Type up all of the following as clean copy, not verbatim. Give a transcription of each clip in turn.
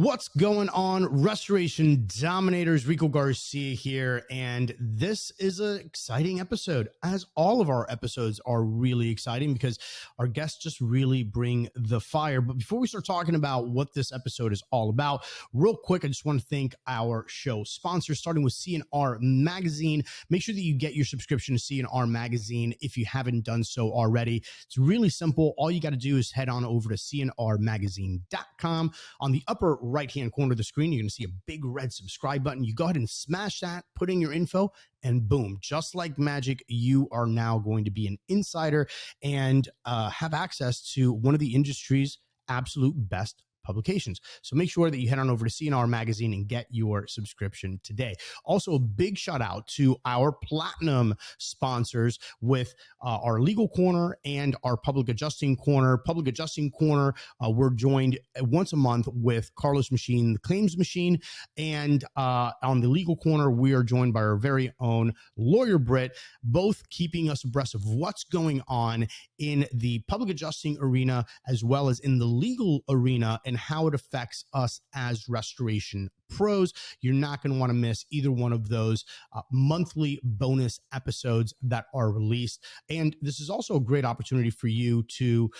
What's going on, Restoration Dominators? Rico Garcia here, and this is an exciting episode, as all of our episodes are really exciting because our guests just really bring the fire. But before we start talking about what this episode is all about, real quick, I just want to thank our show sponsors, starting with CNR Magazine. Make sure that you get your subscription to CNR Magazine if you haven't done so already. It's really simple. All you got to do is head on over to cnrmagazine.com. On the upper right-hand corner of the screen, you're going to see a big red subscribe button. You go ahead and smash that, put in your info, and boom, just like magic, you are now going to be an insider and have access to one of the industry's absolute best publications. So make sure that you head on over to CNR Magazine and get your subscription today. Also, a big shout out to our platinum sponsors with our legal corner and our public adjusting corner. Public adjusting corner, we're joined once a month with Carlos Machine, the claims machine. And on the legal corner, we are joined by our very own lawyer, Britt, both keeping us abreast of what's going on in the public adjusting arena, as well as in the legal arena, and how it affects us as restoration pros. You're not going to want to miss either one of those monthly bonus episodes that are released. And this is also a great opportunity for you to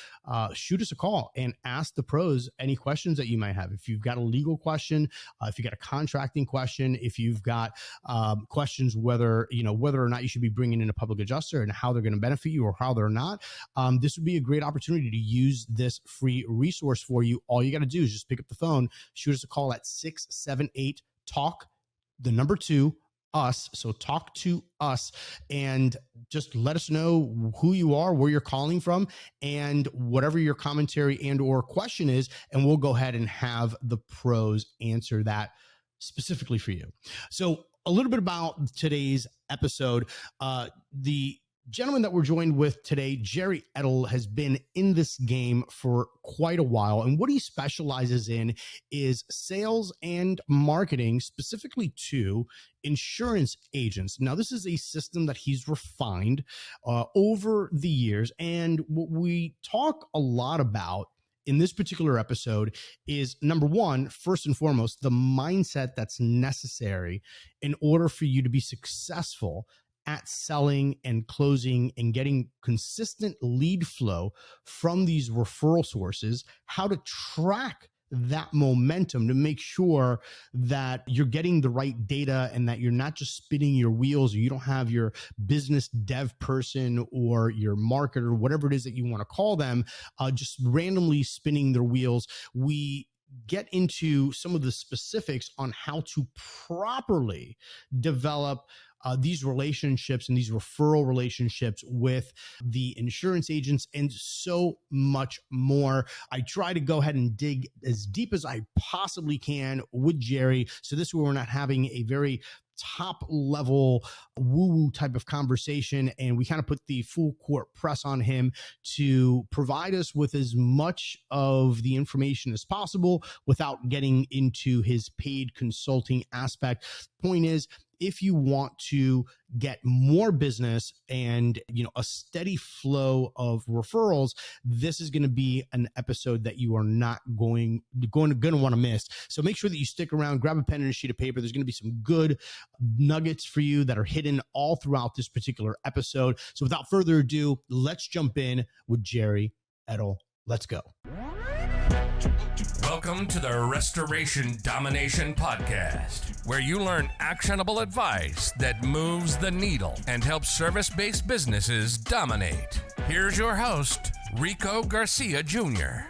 shoot us a call and ask the pros any questions that you might have. If you've got a legal question, if you got a contracting question, if you've got questions whether or not you should be bringing in a public adjuster and how they're going to benefit you or how they're not, this would be a great opportunity to use this free resource for you. All you got to do is just pick up the phone, shoot us a call at 678-TALK, the number 2, us. So talk to us and just let us know who you are, where you're calling from, and whatever your commentary and or question is, and we'll go ahead and have the pros answer that specifically for you. So a little bit about today's episode. The gentleman that we're joined with today, Gerry Edtl, has been in this game for quite a while. And what he specializes in is sales and marketing, specifically to insurance agents. Now, this is a system that he's refined over the years. And what we talk a lot about in this particular episode is, number one, first and foremost, the mindset that's necessary in order for you to be successful at selling and closing and getting consistent lead flow from these referral sources, how to track that momentum to make sure that you're getting the right data and that you're not just spinning your wheels, or you don't have your business dev person or your marketer, whatever it is that you want to call them, just randomly spinning their wheels. We get into some of the specifics on how to properly develop these relationships and these referral relationships with the insurance agents and so much more. I try to go ahead and dig as deep as I possibly can with Gerry. So this way we're not having a very top level woo-woo type of conversation, and we kind of put the full court press on him to provide us with as much of the information as possible without getting into his paid consulting aspect. Point is, if you want to get more business and a steady flow of referrals, this is going to be an episode that you are not going to want to miss. So make sure that you stick around, grab a pen and a sheet of paper. There's going to be some good nuggets for you that are hidden all throughout this particular episode. So without further ado, let's jump in with Gerry Edtl. Let's go. Welcome to the Restoration Domination Podcast, where you learn actionable advice that moves the needle and helps service-based businesses dominate. Here's your host, Rico Garcia Jr.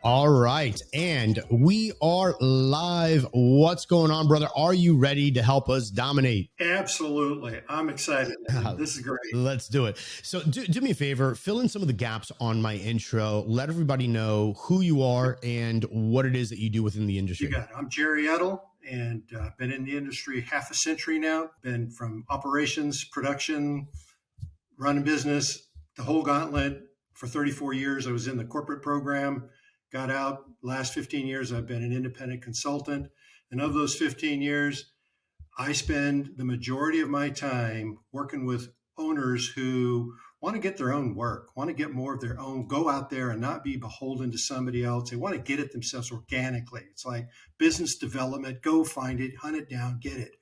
All right, and we are live. What's going on, brother? Are you ready to help us dominate? Absolutely. I'm excited. This is great. Let's do it. So do me a favor, fill in some of the gaps on my intro. Let everybody know who you are and what it is that you do within the industry. You got it. I'm Gerry Edtl, and I've been in the industry half a century now. Been from operations, production, running business, the whole gauntlet. For 34 years, I was in the corporate program. Got out. Last 15 years, I've been an independent consultant. And of those 15 years, I spend the majority of my time working with owners who want to get their own work, want to get more of their own, go out there and not be beholden to somebody else. They want to get it themselves organically. It's like business development, go find it, hunt it down, get it.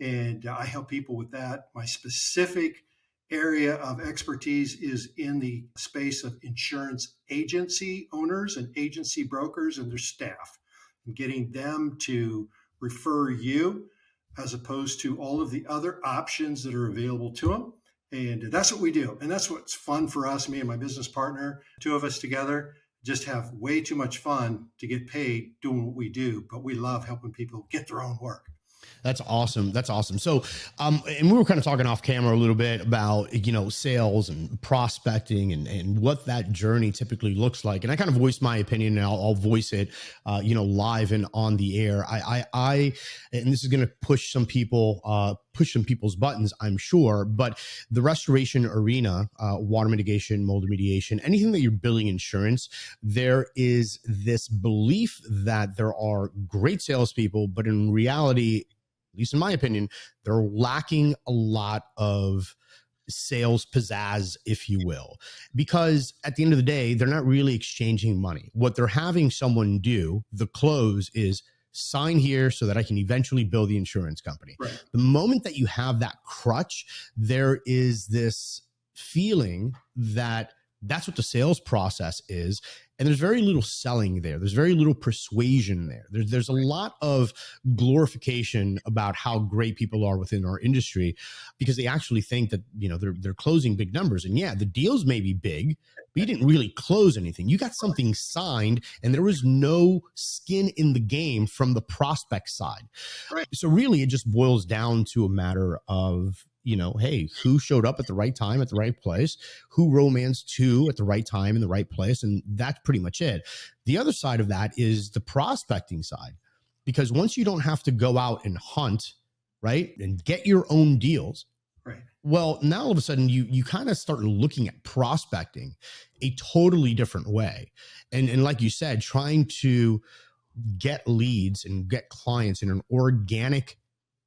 And I help people with that. My specific area of expertise is in the space of insurance agency owners and agency brokers and their staff, and getting them to refer you as opposed to all of the other options that are available to them. And that's what we do. And that's what's fun for us, me and my business partner, two of us together, just have way too much fun to get paid doing what we do. But we love helping people get their own work. That's awesome. That's awesome. So, and we were kind of talking off camera a little bit about, sales and prospecting and what that journey typically looks like. And I kind of voiced my opinion, and I'll voice it, live and on the air. And this is going to push some people's buttons, I'm sure, but the restoration arena, water mitigation, mold remediation, anything that you're billing insurance, there is this belief that there are great salespeople, but in reality, at least in my opinion, they're lacking a lot of sales pizzazz, if you will, because at the end of the day, they're not really exchanging money. What they're having someone do, the close, is sign here so that I can eventually bill the insurance company. Right. The moment that you have that crutch, there is this feeling that that's what the sales process is. And there's very little selling there. There's very little persuasion there. There's a lot of glorification about how great people are within our industry, because they actually think that, they're closing big numbers. And yeah, the deals may be big, but you didn't really close anything. You got something signed and there was no skin in the game from the prospect side. Right. So really it just boils down to a matter of, hey, who showed up at the right time at the right place, who romanced who at the right time in the right place. And that's pretty much it. The other side of that is the prospecting side, because once you don't have to go out and hunt, right, and get your own deals, right. Well, now all of a sudden you kind of start looking at prospecting a totally different way. And like you said, trying to get leads and get clients in an organic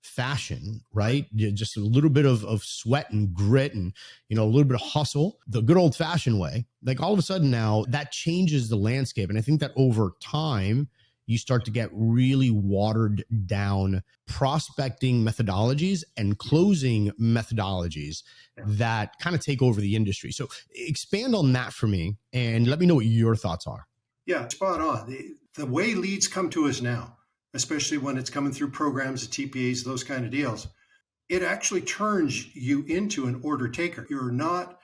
fashion, right? Just a little bit of sweat and grit and, a little bit of hustle, the good old fashioned way. Like all of a sudden now that changes the landscape. And I think that over time, you start to get really watered down prospecting methodologies and closing methodologies that kind of take over the industry. So expand on that for me and let me know what your thoughts are. Yeah, spot on. The way leads come to us now, especially when it's coming through programs, the TPAs, those kind of deals, it actually turns you into an order taker. You're not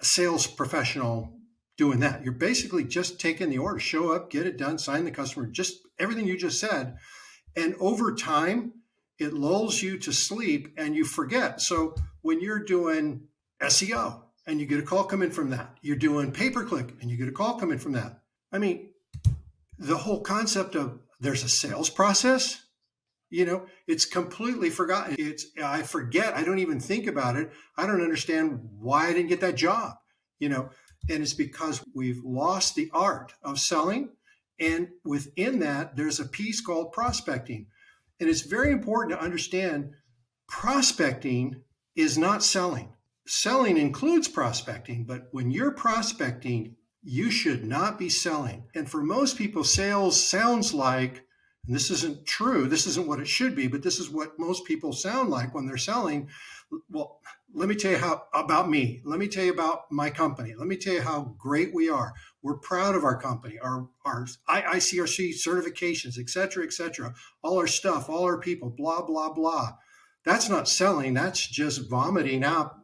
a sales professional doing that. You're basically just taking the order, show up, get it done, sign the customer, just everything you just said. And over time, it lulls you to sleep and you forget. So when you're doing SEO and you get a call coming from that, you're doing pay-per-click and you get a call coming from that. I mean, the whole concept of there's a sales process, it's completely forgotten. I forget. I don't even think about it. I don't understand why I didn't get that job, and it's because we've lost the art of selling. And within that, there's a piece called prospecting. And it's very important to understand prospecting is not selling. Selling includes prospecting, but when you're prospecting, you should not be selling. And for most people, sales sounds like, and this isn't true, this isn't what it should be, but this is what most people sound like when they're selling. Well, let me tell you about me. Let me tell you about my company. Let me tell you how great we are. We're proud of our company, our ICRC certifications, et cetera, all our stuff, all our people, blah, blah, blah. That's not selling. That's just vomiting out,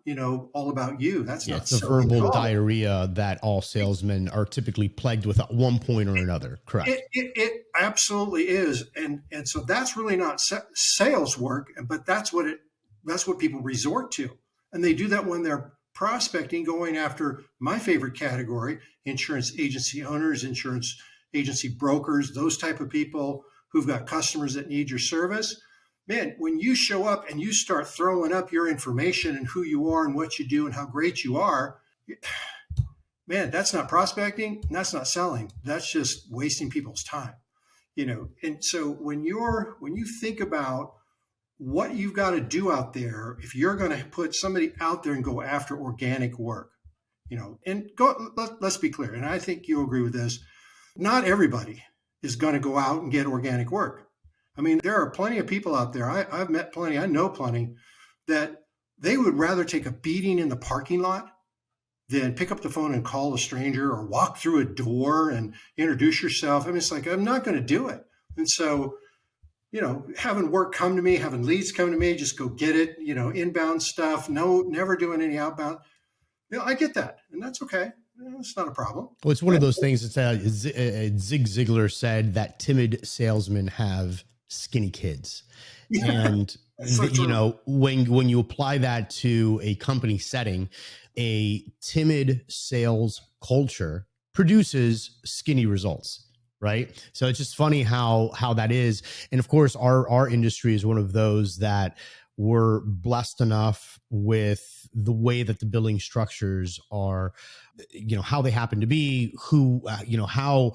all about you. That's not it's the selling. verbal diarrhea that all salesmen are typically plagued with at one point or another. Correct. It absolutely is. And so that's really not sales work, but that's what people resort to. And they do that when they're prospecting, going after my favorite category, insurance agency owners, insurance agency brokers, those type of people who've got customers that need your service. Man, when you show up and you start throwing up your information and who you are and what you do and how great you are, man, that's not prospecting. And that's not selling. That's just wasting people's time, And so when you think about what you've got to do out there, if you're going to put somebody out there and go after organic work, And let's be clear. And I think you'll agree with this. Not everybody is going to go out and get organic work. I mean, there are plenty of people out there. I've met plenty. I know plenty that they would rather take a beating in the parking lot than pick up the phone and call a stranger or walk through a door and introduce yourself. I mean, it's like, I'm not going to do it. And so, having work come to me, having leads come to me, just go get it, inbound stuff, never doing any outbound. I get that. And that's okay. It's not a problem. Well, it's one of those things that Zig Ziglar said that timid salesmen have skinny kids. Yeah, and, when you apply that to a company setting, a timid sales culture produces skinny results. Right. So it's just funny how that is. And of course, our industry is one of those that we're blessed enough with the way that the billing structures are, how they happen to be, how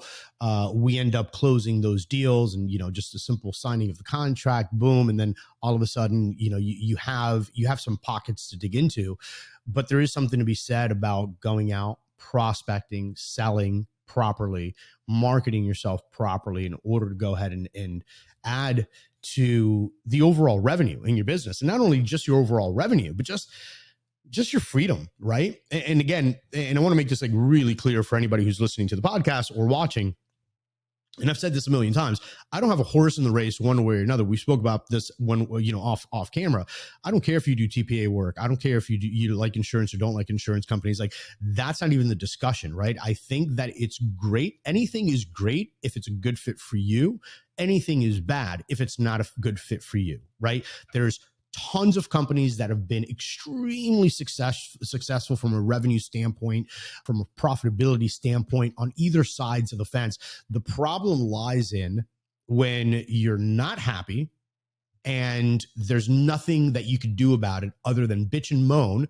we end up closing those deals, and, just a simple signing of the contract, boom. And then all of a sudden, you have some pockets to dig into, but there is something to be said about going out, prospecting, selling properly, marketing yourself properly in order to go ahead and add to the overall revenue in your business. And not only just your overall revenue, but just your freedom, right? And again, and I want to make this like really clear for anybody who's listening to the podcast or watching. And I've said this a million times. I don't have a horse in the race one way or another. We spoke about this when, off camera. I don't care if you do TPA work. I don't care if you like insurance or don't like insurance companies. Like, that's not even the discussion, right? I think that it's great. Anything is great if it's a good fit for you. Anything is bad if it's not a good fit for you, right? There's tons of companies that have been extremely successful from a revenue standpoint, from a profitability standpoint on either sides of the fence. The problem lies in when you're not happy and there's nothing that you could do about it other than bitch and moan.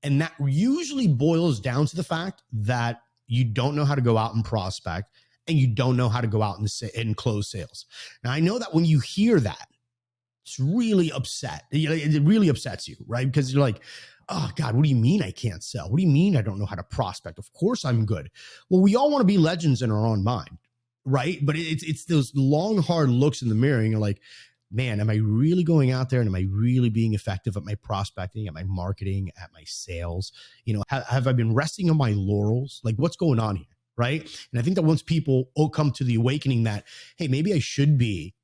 And that usually boils down to the fact that you don't know how to go out and prospect, and you don't know how to go out and close sales. Now, I know that when you hear that, it's really upset. It really upsets you, right? Because you're like, oh God, what do you mean I can't sell? What do you mean I don't know how to prospect? Of course I'm good. Well, we all want to be legends in our own mind, right? But it's those long, hard looks in the mirror, and you're like, man, am I really going out there, and am I really being effective at my prospecting, at my marketing, at my sales? Have I been resting on my laurels? Like, what's going on here, right? And I think that once people come to the awakening that, hey, maybe I should be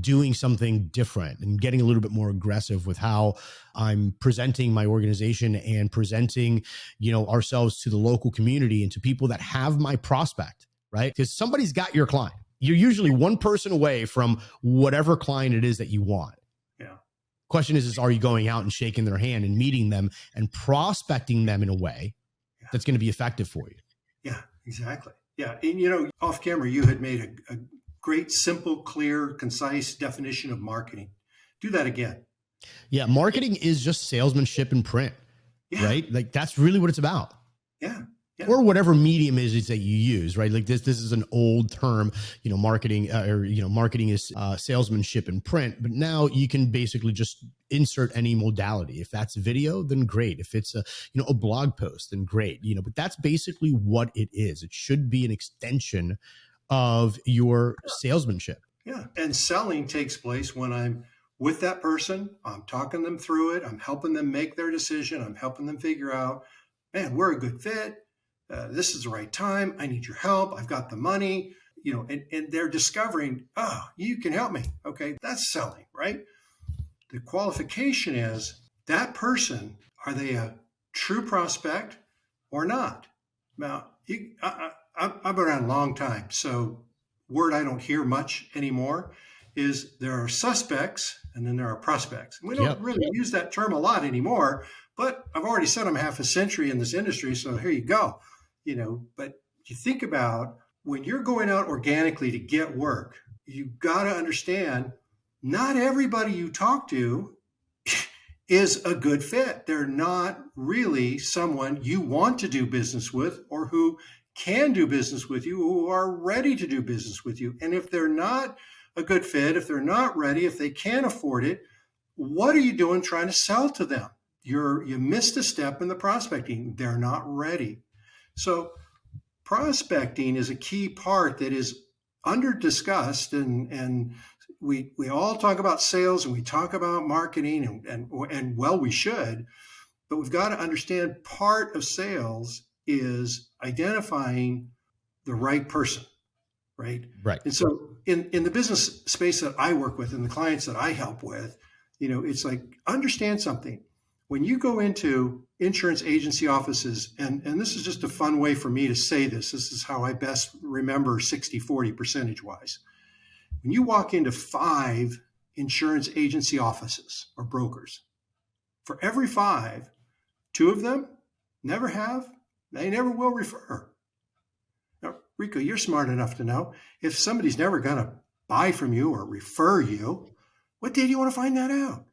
doing something different and getting a little bit more aggressive with how I'm presenting my organization and presenting, ourselves to the local community and to people that have my prospect, right? Because somebody's got your client. You're usually one person away from whatever client it is that you want. Yeah. Question is are you going out and shaking their hand and meeting them and prospecting them in a way that's going to be effective for you? Yeah, exactly. Yeah. And, off camera, you had made a great, simple, clear, concise definition of marketing. Do that again. Yeah. Marketing is just salesmanship in print, right? Like, that's really what it's about. Yeah. Yeah. Or whatever medium is that you use, right? Like this is an old term, marketing marketing is salesmanship in print, but now you can basically just insert any modality. If that's video, then great. If it's a blog post, then great, but that's basically what it is. It should be an extension of your salesmanship. Yeah. And selling takes place when I'm with that person, I'm talking them through it. I'm helping them make their decision. I'm helping them figure out, man, we're a good fit. This is the right time. I need your help. I've got the money, and they're discovering, oh, you can help me. Okay. That's selling, right? The qualification is that person, are they a true prospect or not? Now, I've been around a long time. So word I don't hear much anymore is there are suspects and then there are prospects. And we don't really use that term a lot anymore, but I've already said I'm half a century in this industry. So here you go. But you think about when you're going out organically to get work, you got to understand not everybody you talk to is a good fit. They're not really someone you want to do business with or who can do business with you, who are ready to do business with you. And if they're not a good fit, if they're not ready, if they can't afford it, what are you doing trying to sell to them? you missed a step in the prospecting. They're not ready. So prospecting is a key part that is under discussed, and we all talk about sales and we talk about marketing and well, we should, but we've got to understand part of sales is identifying the right person, right? Right. And so in the business space that I work with and the clients that I help with, it's like, understand something. When you go into insurance agency offices, and this is just a fun way for me to say this is how I best remember 60-40 percentage wise. When you walk into 5 insurance agency offices or brokers, for every 5, 2 of them never have, they never will refer. Now, Rico, you're smart enough to know if somebody's never going to buy from you or refer you, what day do you want to find that out?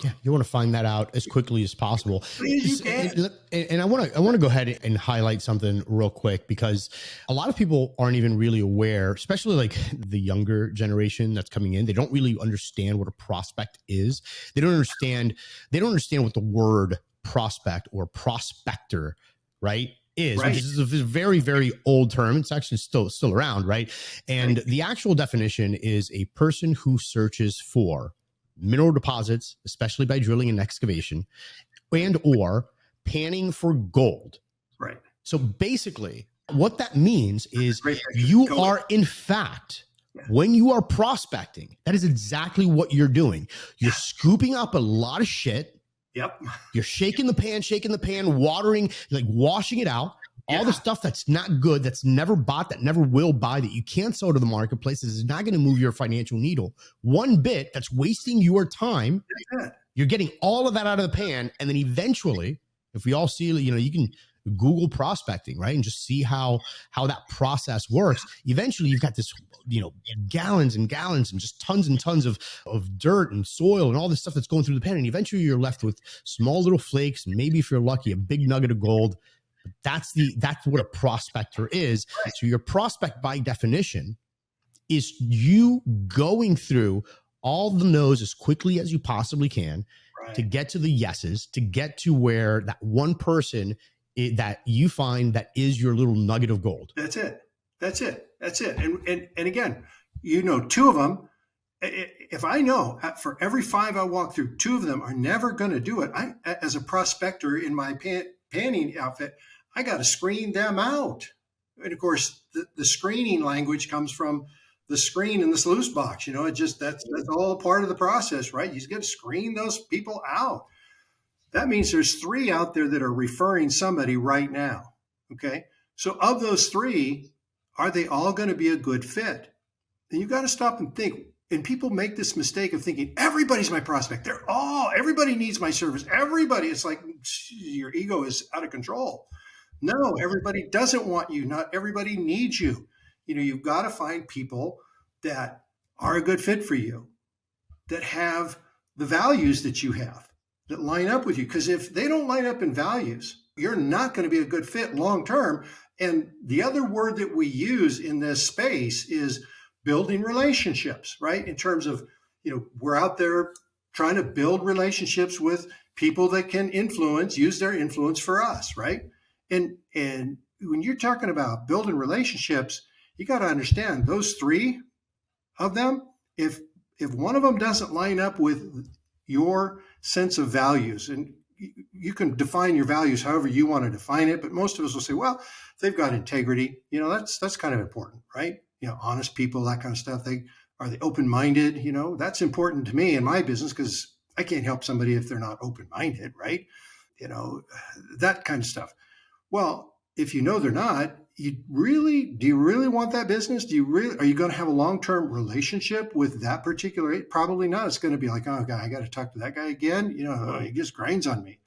Yeah, you want to find that out as quickly as possible. You can. And I want to go ahead and highlight something real quick, because a lot of people aren't even really aware, especially like the younger generation that's coming in. They don't really understand what a prospect is. They don't understand what the word prospect or prospector, right, is, Right. which is a very, very old term. It's actually still around, right? And the actual definition is a person who searches for mineral deposits, especially by drilling and excavation, and or panning for gold. Right. So basically, what that means is you are, in fact, when you are prospecting, that is exactly what you're doing. You're scooping up a lot of shit. Yep. You're shaking the pan, watering, like washing it out. All the stuff that's not good, that's never bought, that never will buy, that you can't sell to the marketplace, is not going to move your financial needle one bit. That's wasting your time. You're getting all of that out of the pan. And then eventually, if we all see, you can Google prospecting, right? And just see how that process works. Eventually, you've got this, gallons and gallons and just tons and tons of dirt and soil and all this stuff that's going through the pan. And eventually you're left with small little flakes, and maybe if you're lucky, a big nugget of gold. That's what a prospector is. So your prospect, by definition, is you going through all the no's as quickly as you possibly can to get to the yeses, to get to where that one person that you find that is your little nugget of gold. That's it. And again, 2 of them, if I know for every 5 I walk through, 2 of them are never going to do it, I, as a prospector in my panning outfit, I got to screen them out. And of course, the screening language comes from the screen in the sluice box. That's all part of the process, right? You got to screen those people out. That means there's 3 out there that are referring somebody right now. Okay. So of those 3, are they all going to be a good fit? And you've got to stop and think. And people make this mistake of thinking everybody's my prospect. Everybody needs my service. Everybody. It's like your ego is out of control. No, everybody doesn't want you. Not everybody needs you. You've got to find people that are a good fit for you, that have the values that you have, that line up with you. Because if they don't line up in values, you're not going to be a good fit long term. And the other word that we use in this space is building relationships, right? In terms of, we're out there trying to build relationships with people that can use their influence for us, right? And when you're talking about building relationships, you got to understand those 3 of them. If one of them doesn't line up with your sense of values, and you can define your values however you want to define it, but most of us will say, well, they've got integrity. That's kind of important, right? Honest people, that kind of stuff. Are they open-minded? That's important to me in my business, because I can't help somebody if they're not open-minded, right? That kind of stuff. Well, if they're not, do you really want that business? Are you going to have a long-term relationship with that particular? Probably not. It's going to be like, oh God, I got to talk to that guy again. He just grinds on me.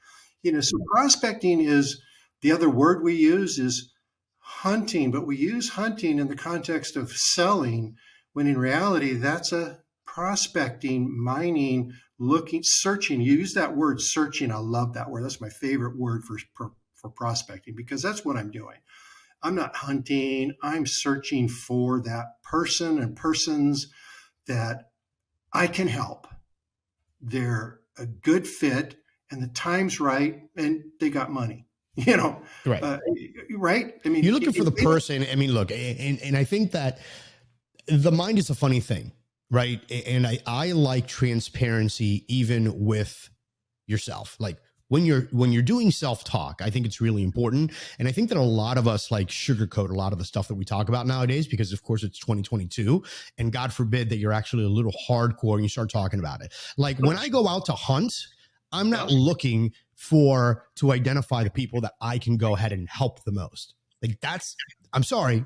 So prospecting is, the other word we use is hunting, but we use hunting in the context of selling, when in reality, that's a prospecting, mining, looking, searching. You use that word searching. I love that word. That's my favorite word for prospecting, because that's what I'm doing. I'm not hunting. I'm searching for that person and persons that I can help. They're a good fit, and the time's right and they got money, Right. Right. I mean, you're looking for the person. I mean, look, and I think that the mind is a funny thing, right? And I like transparency even with yourself. Like when you're doing self-talk, I think it's really important. And I think that a lot of us like sugarcoat a lot of the stuff that we talk about nowadays, because of course it's 2022 and God forbid that you're actually a little hardcore and you start talking about it. Like when I go out to hunt, I'm not looking to identify the people that I can go ahead and help the most. Like I'm sorry,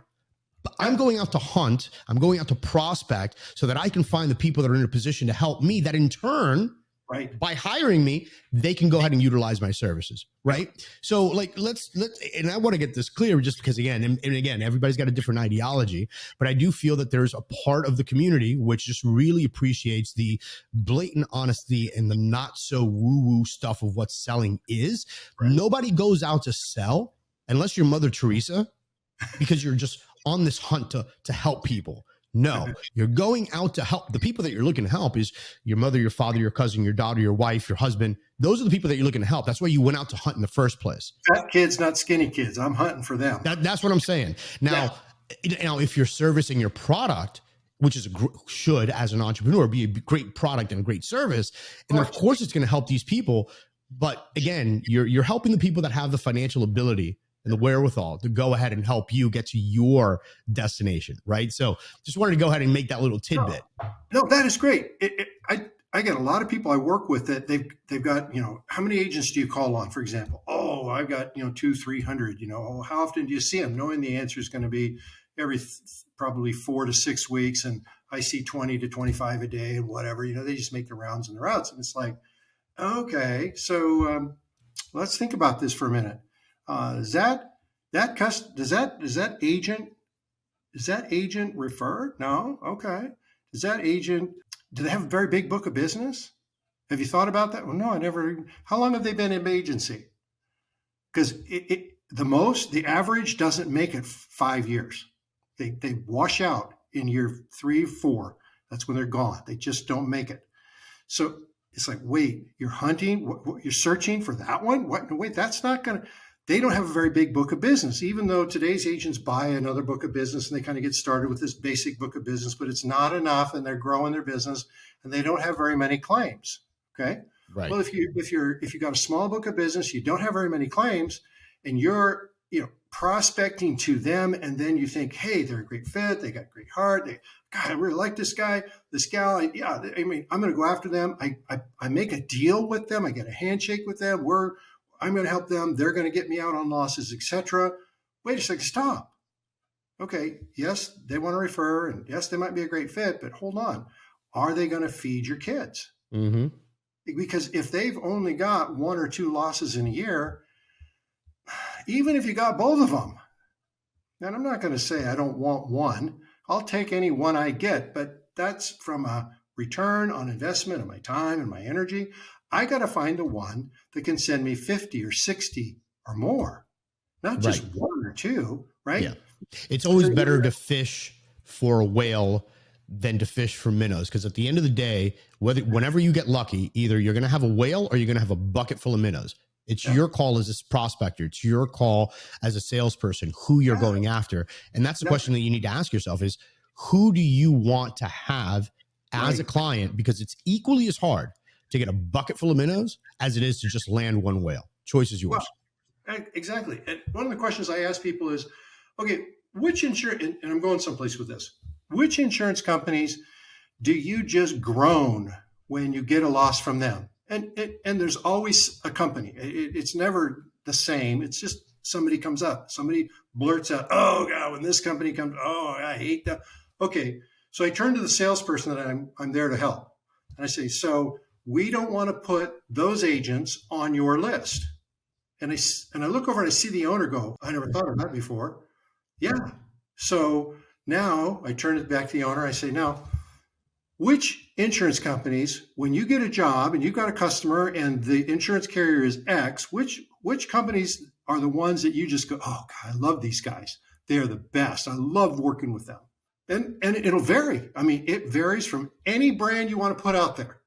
but I'm going out to hunt. I'm going out to prospect so that I can find the people that are in a position to help me, that in turn, right, by hiring me, they can go ahead and utilize my services. Right. So like, let's, and I want to get this clear just because again, and again, everybody's got a different ideology, but I do feel that there's a part of the community which just really appreciates the blatant honesty and the not so woo-woo stuff of what selling is. Right. Nobody goes out to sell unless you're Mother Teresa, because you're just on this hunt to help people. No, you're going out to help. The people that you're looking to help is your mother, your father, your cousin, your daughter, your wife, your husband. Those are the people that you're looking to help. That's why you went out to hunt in the first place. Fat kids, not skinny kids. I'm hunting for them. That's what I'm saying. Now, if you're servicing your product, which is should, as an entrepreneur, be a great product and a great service, and of course it's going to help these people. But again, you're helping the people that have the financial ability and the wherewithal to go ahead and help you get to your destination, right? So just wanted to go ahead and make that little tidbit. No, that is great. I get a lot of people I work with that they've got, how many agents do you call on, for example? Oh, I've got, 200-300, how often do you see them? Knowing the answer is going to be every probably 4 to 6 weeks. And I see 20 to 25 a day and whatever, they just make the rounds and the routes. And it's like, okay, so let's think about this for a minute. Is that agent referred? No. Okay. Does that agent, do they have a very big book of business? Have you thought about that? Well, no, I never. How long have they been in agency? Because the average doesn't make it 5 years. They wash out in year 3, 4. That's when they're gone. They just don't make it. So it's like, wait, you're hunting, you're searching for that one? What? No, wait, that's not going to. They don't have a very big book of business, even though today's agents buy another book of business and they kind of get started with this basic book of business, but it's not enough and they're growing their business and they don't have very many claims. Okay. Right. Well, if you got a small book of business, you don't have very many claims and you're, prospecting to them. And then you think, hey, they're a great fit. They got great heart. God, I really like this guy, this gal. I'm going to go after them. I make a deal with them. I get a handshake with them. I'm going to help them. They're going to get me out on losses, etc. Wait a second, stop. Okay, yes, they want to refer, and yes, they might be a great fit, but hold on. Are they going to feed your kids? Mm-hmm. Because if they've only got 1 or 2 losses in a year, even if you got both of them, and I'm not going to say I don't want one. I'll take any one I get, but that's from a return on investment of my time and my energy. I got to find the one that can send me 50 or 60 or more, not just 1 or 2, right? Yeah. It's always better to fish for a whale than to fish for minnows. Because at the end of the day, whenever you get lucky, either you're going to have a whale or you're going to have a bucket full of minnows. It's your call as a prospector. It's your call as a salesperson, who you're going after. And that's the question that you need to ask yourself is, who do you want to have as a client? Because it's equally as hard to get a bucket full of minnows as it is to just land one whale. Choice is yours. Well, exactly. And one of the questions I ask people is, okay, which insurance, and I'm going someplace with this, which insurance companies do you just groan when you get a loss from them? And there's always a company. It's never the same. It's just somebody comes up, somebody blurts out, oh God, when this company comes, oh, I hate that. Okay. So I turn to the salesperson that I'm there to help. And I say, so we don't want to put those agents on your list. And I look over and I see the owner go, I never thought of that before. Yeah. So now I turn it back to the owner. I say, now, which insurance companies, when you get a job and you've got a customer and the insurance carrier is X, which companies are the ones that you just go, oh God, I love these guys. They are the best. I love working with them. And it'll vary. I mean, it varies from any brand you want to put out there.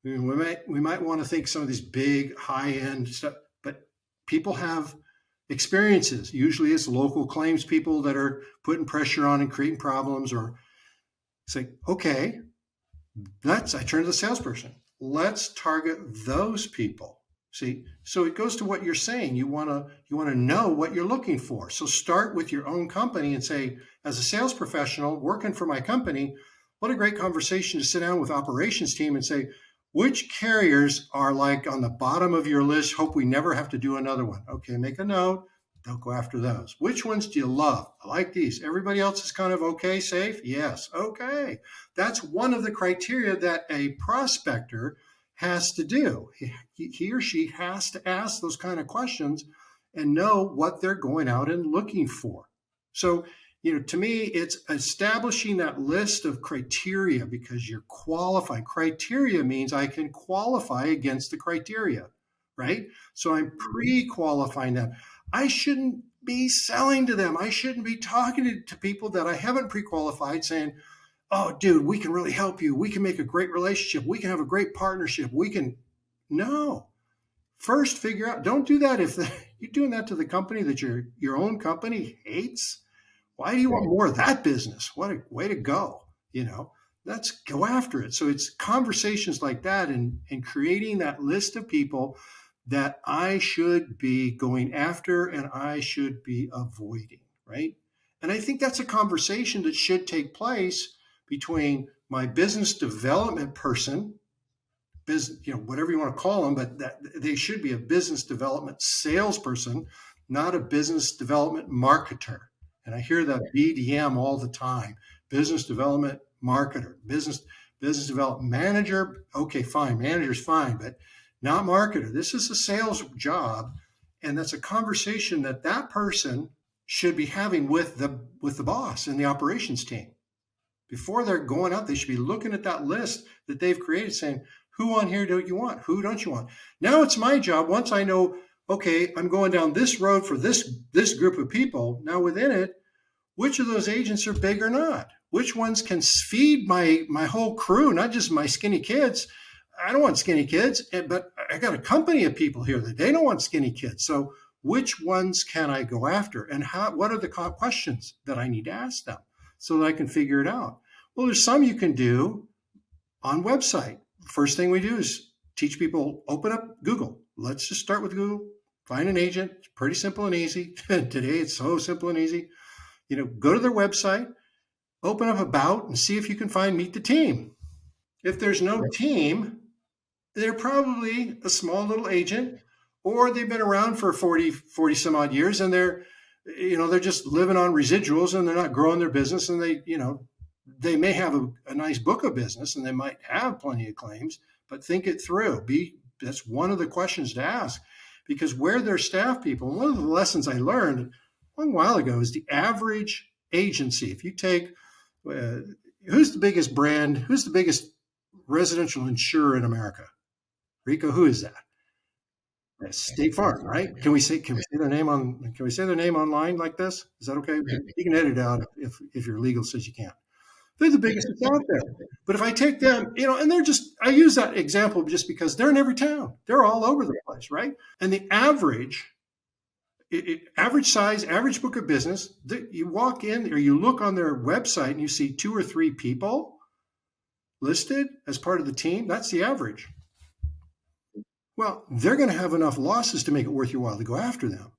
We might want to think some of these big high-end stuff, but people have experiences. Usually it's local claims people that are putting pressure on and creating problems, or it's like, okay, I turn to the salesperson. Let's target those people. See, so it goes to what you're saying. You want to know what you're looking for. So start with your own company and say, as a sales professional working for my company, what a great conversation to sit down with operations team and say, which carriers are like on the bottom of your list? Hope we never have to do another one. Okay, make a note. Don't go after those. Which ones do you love? I like these. Everybody else is kind of okay, safe? Yes. Okay. That's one of the criteria that a prospector has to do. He or she has to ask those kind of questions and know what they're going out and looking for. So, to me, it's establishing that list of criteria because you're qualified. Criteria means I can qualify against the criteria, right? So I'm pre-qualifying them. I shouldn't be selling to them. I shouldn't be talking to people that I haven't pre-qualified saying, oh, dude, we can really help you. We can make a great relationship. We can have a great partnership. No. First, figure out, don't do that if you're doing that to the company that your own company hates. Why do you want more of that business? What a way to go. Let's go after it. So it's conversations like that and creating that list of people that I should be going after and I should be avoiding, right? And I think that's a conversation that should take place between my business development person, whatever you want to call them, but that they should be a business development salesperson, not a business development marketer. And I hear that BDM all the time, business development marketer, business development manager. Okay, fine. Manager's fine, but not marketer. This is a sales job. And that's a conversation that person should be having with the boss and the operations team. Before they're going out, they should be looking at that list that they've created saying, who on here don't you want? Who don't you want? Now it's my job. Once I know, okay, I'm going down this road for this group of people. Now within it, which of those agents are big or not? Which ones can feed my whole crew, not just my skinny kids? I don't want skinny kids, but I got a company of people here that they don't want skinny kids. So which ones can I go after? And what are the questions that I need to ask them so that I can figure it out? Well, there's some you can do on website. First thing we do is teach people, open up Google. Let's just start with Google. Find an agent. It's pretty simple and easy. Today, it's so simple and easy. Go to their website, open up About, and see if you can find Meet the Team. If there's no team, they're probably a small little agent, or they've been around for 40 some odd years, and they're just living on residuals, and they're not growing their business, and they may have a nice book of business, and they might have plenty of claims, but think it through. That's one of the questions to ask, because where they're staff people, and one of the lessons I learned a long while ago is the average agency. If you take, who's the biggest brand, who's the biggest residential insurer in America? Rico, who is that? That's State Farm, right? Can we say their name online like this? Is that okay? You can edit it out if your legal says you can't. They're the biggest out there. But if I take them, and I use that example just because they're in every town. They're all over the place, right? And the average size, average book of business, you walk in or you look on their website and you see 2 or 3 people listed as part of the team. That's the average. Well, they're going to have enough losses to make it worth your while to go after them.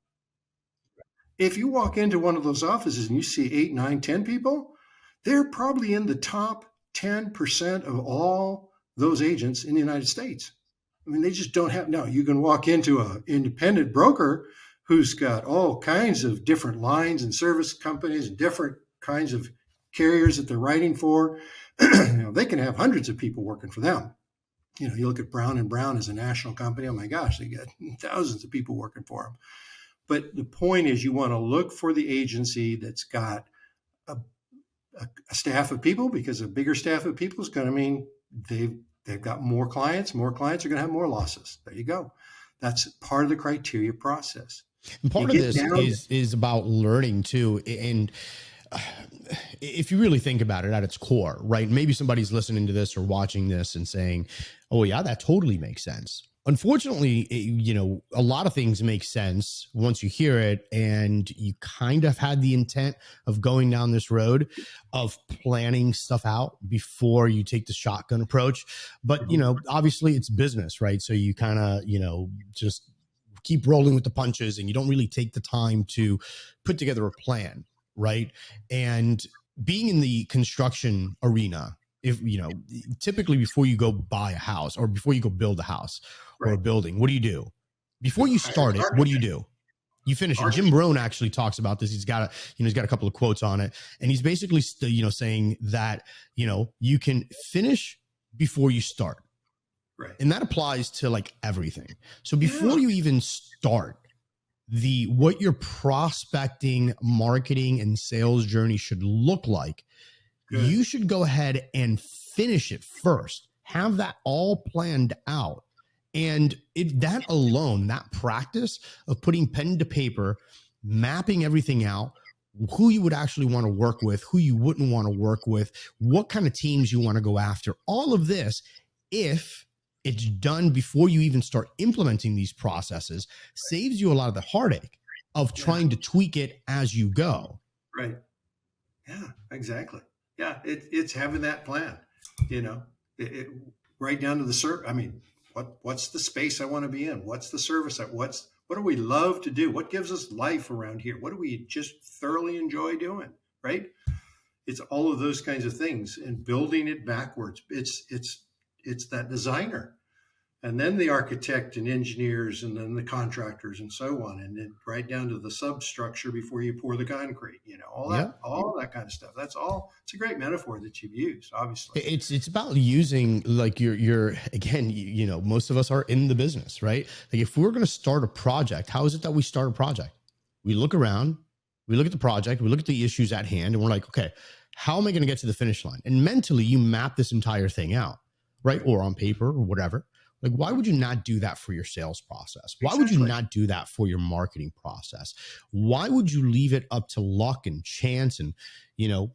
If you walk into one of those offices and you see 8, 9, 10 people, they're probably in the top 10% of all those agents in the United States. I mean, they just don't have. Now, you can walk into an independent broker who's got all kinds of different lines and service companies and different kinds of carriers that they're writing for. They can have hundreds of people working for them. You look at Brown & Brown as a national company. Oh my gosh, they got thousands of people working for them. But the point is, you want to look for the agency that's got a staff of people, because a bigger staff of people is going to mean they've got more clients. More clients are going to have more losses. There you go. That's part of the criteria process. And part of this is about learning too. And if you really think about it at its core, right? Maybe somebody's listening to this or watching this and saying, oh yeah, that totally makes sense. Unfortunately, a lot of things make sense once you hear it, and you kind of had the intent of going down this road of planning stuff out before you take the shotgun approach. But, obviously it's business, right? So you kind of, just keep rolling with the punches, and you don't really take the time to put together a plan, right? And being in the construction arena, if typically before you go buy a house or before you go build a house or a building, what do you do? Before you start it, what do? You finish it. Jim Rohn actually talks about this. He's got a couple of quotes on it, and he's basically saying that you can finish before you start. Right. And that applies to like everything. So before you even start, what your prospecting, marketing, and sales journey should look like, you should go ahead and finish it first. Have that all planned out. And that alone, that practice of putting pen to paper, mapping everything out, who you would actually want to work with, who you wouldn't want to work with, what kind of teams you want to go after, all of this, if it's done before you even start implementing these processes, saves you a lot of the heartache of trying to tweak it as you go. Right. Yeah, exactly. Yeah, it's having that plan, right down to the service. I mean, what's the space I want to be in? What's the service? What do we love to do? What gives us life around here? What do we just thoroughly enjoy doing? Right. It's all of those kinds of things, and building it backwards. It's that designer, and then the architect and engineers, and then the contractors and so on, and then right down to the substructure before you pour the concrete, all that kind of stuff. That's all. It's a great metaphor that you've used, obviously. It's about using like your again, most of us are in the business, right? Like if we're going to start a project, how is it that we start a project? We look around, we look at the project, we look at the issues at hand, and we're like, okay, how am I going to get to the finish line? And mentally you map this entire thing out, right? Or on paper or whatever. Like, why would you not do that for your sales process? Why would you not do that for your marketing process? Why would you leave it up to luck and chance and,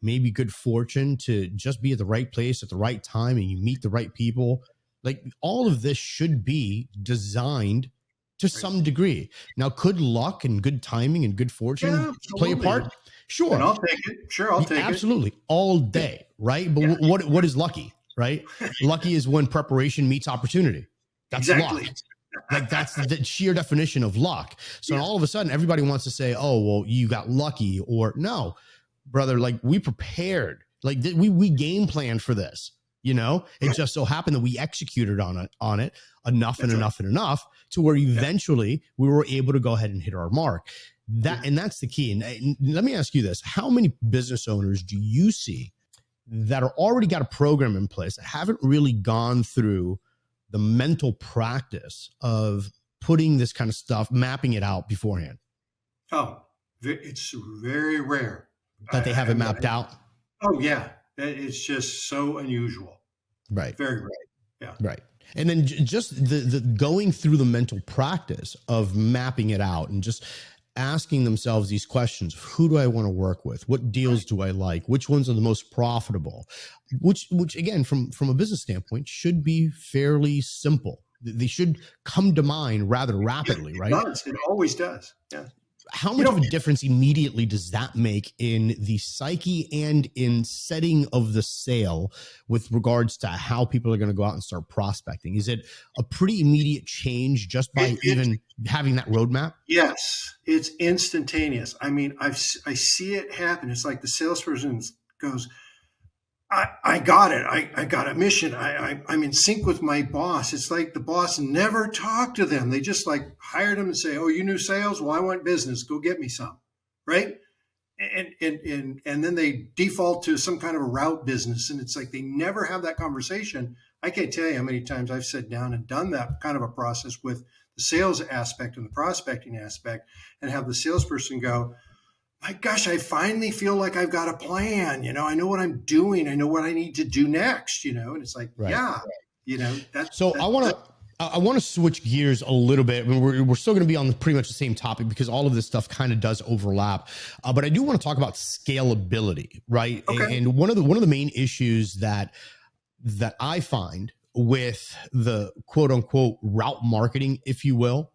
maybe good fortune to just be at the right place at the right time and you meet the right people? Like, all of this should be designed to some degree. Now, could luck and good timing and good fortune play a part? Sure. And I'll take it. Sure, I'll take it. Absolutely. All day, right? But what is lucky, right? Lucky is when preparation meets opportunity. That's luck. Like that's the sheer definition of luck. So all of a sudden everybody wants to say, oh, well, you got lucky, or no, brother, like we prepared, like we game planned for this, it just so happened that we executed on it enough and enough to where eventually we were able to go ahead and hit our mark. And that's the key. And let me ask you this. How many business owners do you see that are already got a program in place that haven't really gone through the mental practice of putting this kind of stuff, mapping it out beforehand? Oh, it's very rare that they have it mapped out. Oh yeah. It's just so unusual. Right. Very rare. Yeah. Right. And then just the going through the mental practice of mapping it out and just asking themselves these questions. Who do I want to work with? What deals do I like? Which ones are the most profitable? Which again, from a business standpoint, should be fairly simple. They should come to mind rather rapidly, right? It does. It always does. Yeah. How much of a difference immediately does that make in the psyche and in setting of the sale with regards to how people are going to go out and start prospecting? Is it a pretty immediate change just by even having that roadmap? Yes, it's instantaneous. I mean, I see it happen. It's like the salesperson goes, I got it. I got a mission. I'm in sync with my boss. It's like the boss never talked to them. They just like hired them and say, oh, you knew sales? Well, I want business. Go get me some. Right. And then they default to some kind of a route business. And it's like they never have that conversation. I can't tell you how many times I've sat down and done that kind of a process with the sales aspect and the prospecting aspect, and have the salesperson go, my gosh, I finally feel like I've got a plan. I know what I'm doing. I know what I need to do next, and it's like, that's. So I want I want to switch gears a little bit. I mean, we're still going to be on pretty much the same topic because all of this stuff kind of does overlap. But I do want to talk about scalability, right? Okay. And one of the main issues that I find with the quote unquote route marketing, if you will,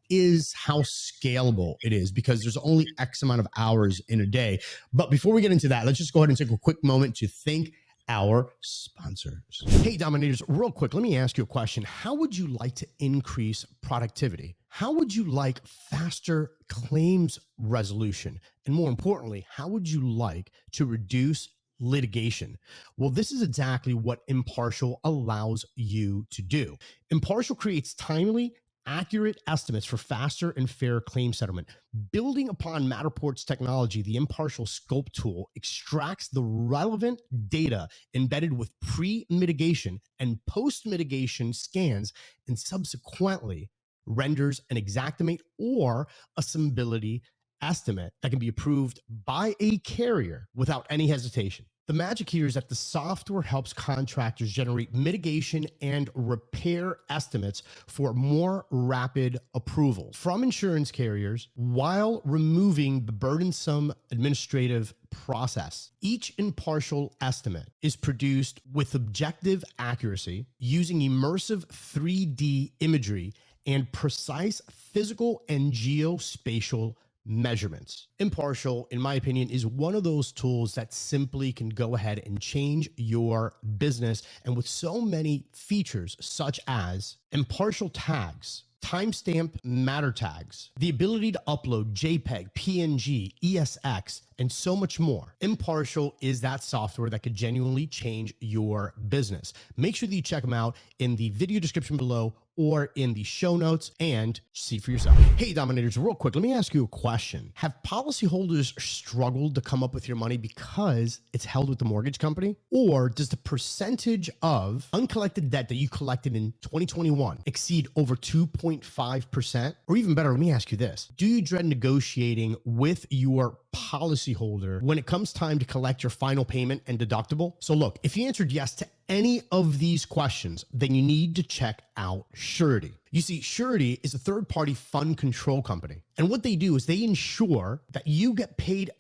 is how scalable it is because there's only X amount of hours in a day. But before we get into that, let's just go ahead and take a quick moment to thank our sponsors. Hey, Dominators, real quick, let me ask you a question. How would you like to increase productivity? How would you like faster claims resolution? And more importantly, how would you like to reduce litigation? Well, this is exactly what Impartial allows you to do. Impartial creates timely, accurate estimates for faster and fair claim settlement. Building upon Matterport's technology, the Impartial Scope tool extracts the relevant data embedded with pre-mitigation and post-mitigation scans and subsequently renders an exactimate or assimilability estimate that can be approved by a carrier without any hesitation. The magic here is that the software helps contractors generate mitigation and repair estimates for more rapid approval from insurance carriers while removing the burdensome administrative process. Each impartial estimate is produced with objective accuracy using immersive 3D imagery and precise physical and geospatial measurements. Impartial, in my opinion, is one of those tools that simply can go ahead and change your business. And with so many features such as impartial tags, timestamp matter tags, the ability to upload JPEG, PNG, ESX, and so much more. Impartial is that software that could genuinely change your business. Make sure that you check them out in the video description below or in the show notes and see for yourself. Hey, Dominators, real quick, let me ask you a question. Have policyholders struggled to come up with your money because it's held with the mortgage company? Or does the percentage of uncollected debt that you collected in 2021 exceed over 2.5%? Or even better, let me ask you this. Do you dread negotiating with your policyholder when it comes time to collect your final payment and deductible? So look, if you answered yes to any of these questions, then you need to check out Sureti. You see, Sureti is a third-party fund control company. And what they do is they ensure that you get paid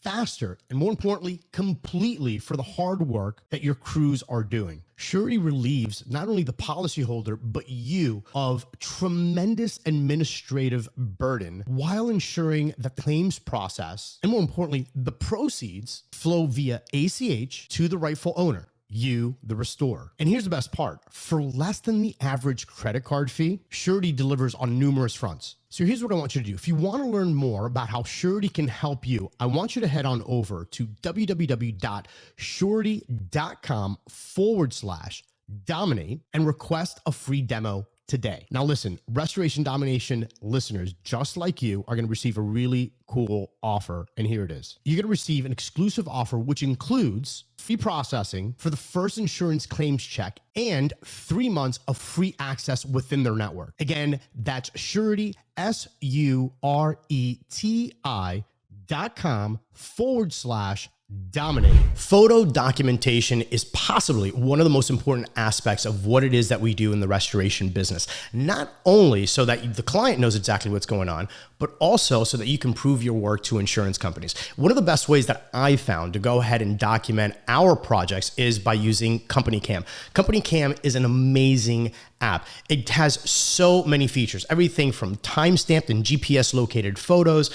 faster and, more importantly, completely for the hard work that your crews are doing. Sureti relieves not only the policyholder, but you of tremendous administrative burden while ensuring that the claims process, and more importantly, the proceeds flow via ACH to the rightful owner, you, the restorer. And here's the best part. For less than the average credit card fee, Sureti delivers on numerous fronts. So here's what I want you to do. If you want to learn more about how Sureti can help you, I want you to head on over to www.sureti.com/dominate and request a free demo today. Now listen, Restoration Domination listeners, just like you, are going to receive a really cool offer. And here it is. You're going to receive an exclusive offer, which includes free processing for the first insurance claims check and 3 months of free access within their network. Again, that's Sureti, SURETI.com/dominate. Photo documentation is possibly one of the most important aspects of what it is that we do in the restoration business. Not only so that the client knows exactly what's going on, but also so that you can prove your work to insurance companies. One of the best ways that I found to go ahead and document our projects is by using CompanyCam. CompanyCam is an amazing app. It has so many features, everything from timestamped and GPS located photos,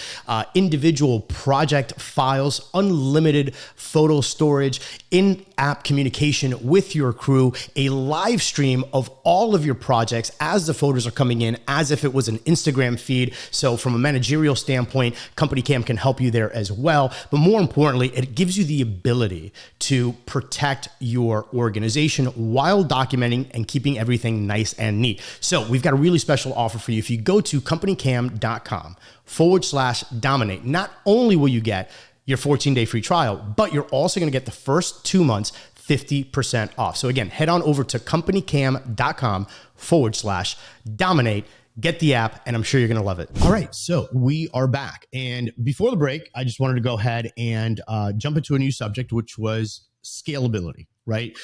individual project files, unlimited photo storage, in-app communication with your crew, a live stream of all of your projects as the photos are coming in, as if it was an Instagram feed. So from a managerial standpoint, CompanyCam can help you there as well. But more importantly, it gives you the ability to protect your organization while documenting and keeping everything nice and neat. So we've got a really special offer for you. If you go to CompanyCam.com/dominate, not only will you get your 14-day free trial, but you're also going to get the first 2 months 50% off. So again, head on over to CompanyCam.com/dominate. Get the app, and I'm sure you're going to love it. All right, so we are back. And before the break, I just wanted to go ahead and jump into a new subject, which was scalability, right?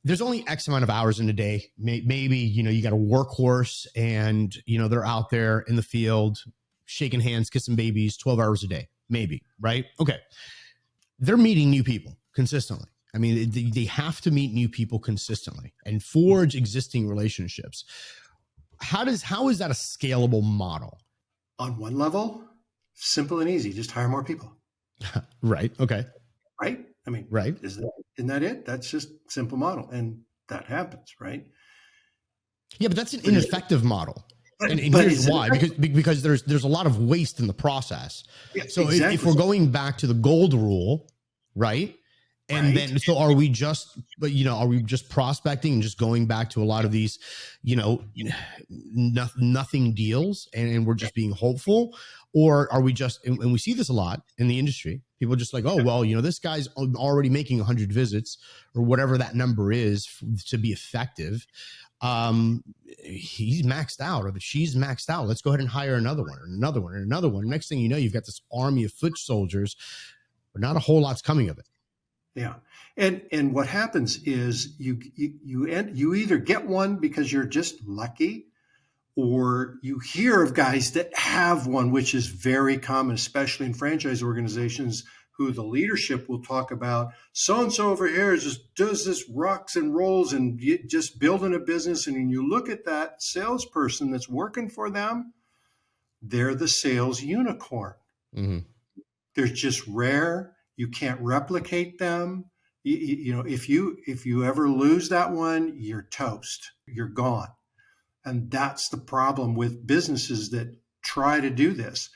there's only X amount of hours in a day. Maybe, you got a workhorse and, they're out there in the field, shaking hands, kissing babies, 12 hours a day, maybe, right? Okay. They're meeting new people consistently. I mean, they have to meet new people consistently and forge existing relationships. How is that a scalable model? On one level, simple and easy, just hire more people. Right. Okay. Right? I mean, right. Isn't that it? That's just simple model. And that happens, right? Yeah, but that's an ineffective model. And here's why, because there's a lot of waste in the process. Yeah, so exactly. If we're going back to the gold rule, right? And then, so are we just prospecting and just going back to a lot of these, nothing deals and we're just being hopeful? Or are we just, and we see this a lot in the industry, people just like, oh, well, this guy's already making 100 visits or whatever that number is to be effective. He's maxed out or she's maxed out. Let's go ahead and hire another one and another one and another one. Next thing you know, you've got this army of foot soldiers, but not a whole lot's coming of it. Yeah. And what happens is you either get one because you're just lucky, or you hear of guys that have one, which is very common, especially in franchise organizations, who the leadership will talk about. So-and-so over here just does this rocks and rolls and just building a business. And when you look at that salesperson that's working for them, they're the sales unicorn. Mm-hmm. They're just rare. You can't replicate them. If you ever lose that one, you're toast. You're gone. And that's the problem with businesses that try to do this.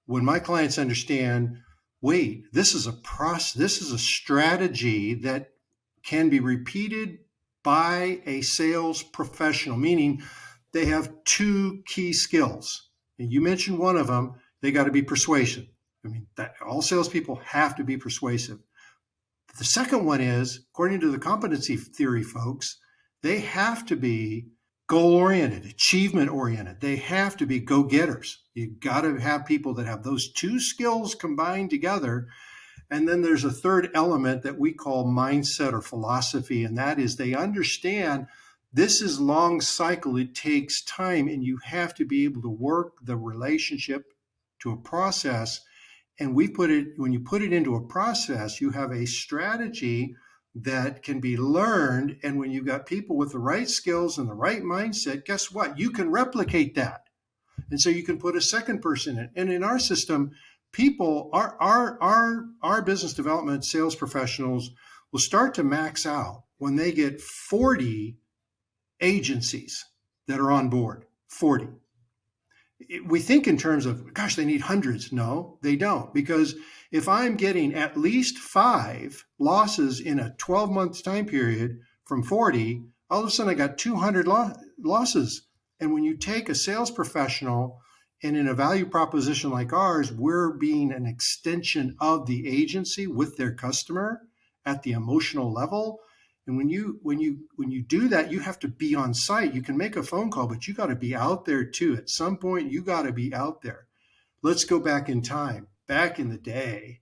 When my clients understand, wait, this is a process, this is a strategy that can be repeated by a sales professional, meaning they have two key skills. And you mentioned one of them, they got to be persuasive. I mean, all salespeople have to be persuasive. The second one is, according to the competency theory folks, they have to be goal-oriented, achievement-oriented. They have to be go-getters. You've got to have people that have those two skills combined together. And then there's a third element that we call mindset or philosophy, and that is they understand this is long cycle. It takes time, and you have to be able to work the relationship to a process. And when you put it into a process, you have a strategy that can be learned. And when you've got people with the right skills and the right mindset, guess what? You can replicate that. And so you can put a second person in. And in our system, people, our business development sales professionals will start to max out when they get 40 agencies that are on board, 40. We think in terms of, gosh, they need hundreds. No, they don't. Because if I'm getting at least 5 losses in a 12-month time period from 40, all of a sudden I got 200 losses. And when you take a sales professional and in a value proposition like ours, we're being an extension of the agency with their customer at the emotional level. And when you do that, you have to be on site. You can make a phone call, but you got to be out there too. At some point, you got to be out there. Let's go back in time. Back in the day,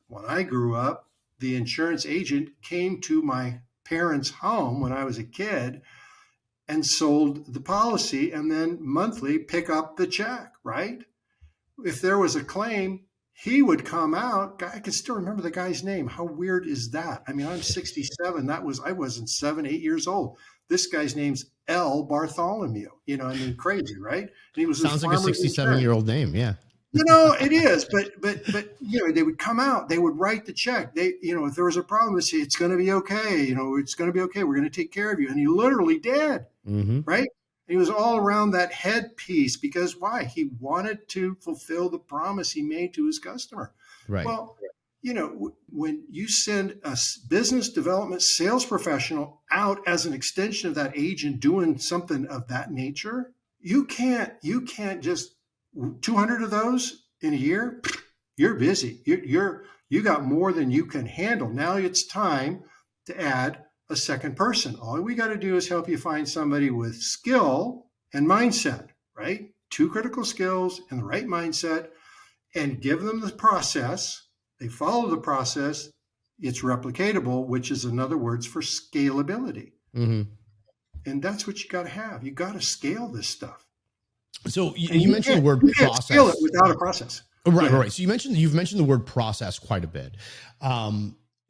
when I grew up, the insurance agent came to my parents' home when I was a kid and sold the policy and then monthly pick up the check, right? If there was a claim, he would come out. I can still remember the guy's name. How weird is that? I mean, I'm 67. I wasn't 7, 8 years old. This guy's name's L. Bartholomew. Crazy, right? And he was sounds like a 67-year-old name. Yeah. It is, but they would come out, they would write the check. If there was a problem, they'd say, it's going to be okay. It's going to be okay. We're going to take care of you. And he literally did, right? And he was all around that headpiece because why? He wanted to fulfill the promise he made to his customer. Right. Well, when you send a business development sales professional out as an extension of that agent doing something of that nature, you can't just 200 of those in a year. You're busy. You got more than you can handle. Now it's time to add a second person. All we got to do is help you find somebody with skill and mindset, right? 2 critical skills and the right mindset, and give them the process. They follow the process. it's replicatable, which is another words for scalability. Mm-hmm. And that's what you got to have. You got to scale this stuff. So you mentioned the word you can't process. scale it without a process. Right. So you've mentioned the word process quite a bit.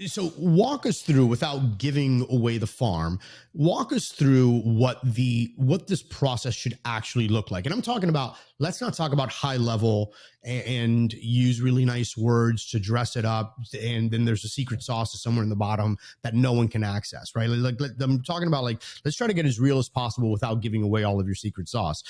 So walk us through, without giving away the farm, walk us through what this process should actually look like. And I'm talking about, let's not talk about high level and use really nice words to dress it up. And then there's a secret sauce somewhere in the bottom that no one can access, right? Like I'm talking about, like, let's try to get as real as possible without giving away all of your secret sauce.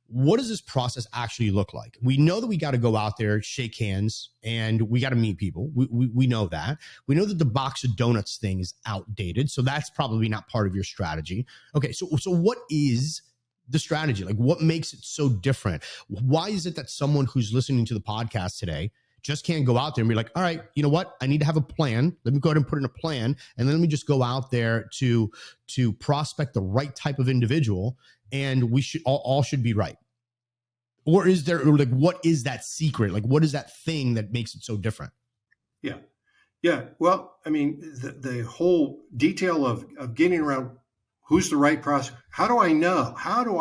What does this process actually look like? We know that we got to go out there, shake hands, and we got to meet people. We know that. We know that the box of donuts thing is outdated, so that's probably not part of your strategy. Okay, so what is the strategy? Like, what makes it so different? Why is it that someone who's listening to the podcast today just can't go out there and be like, all right, you know what? I need to have a plan. Let me go ahead and put in a plan, and then let me just go out there to prospect the right type of individual, and we should all should be right. Or is there, like, what is that secret? Like, what is that thing that makes it so different? Yeah. Well, I mean, the whole detail of getting around who's the right prospect. How do I know? How do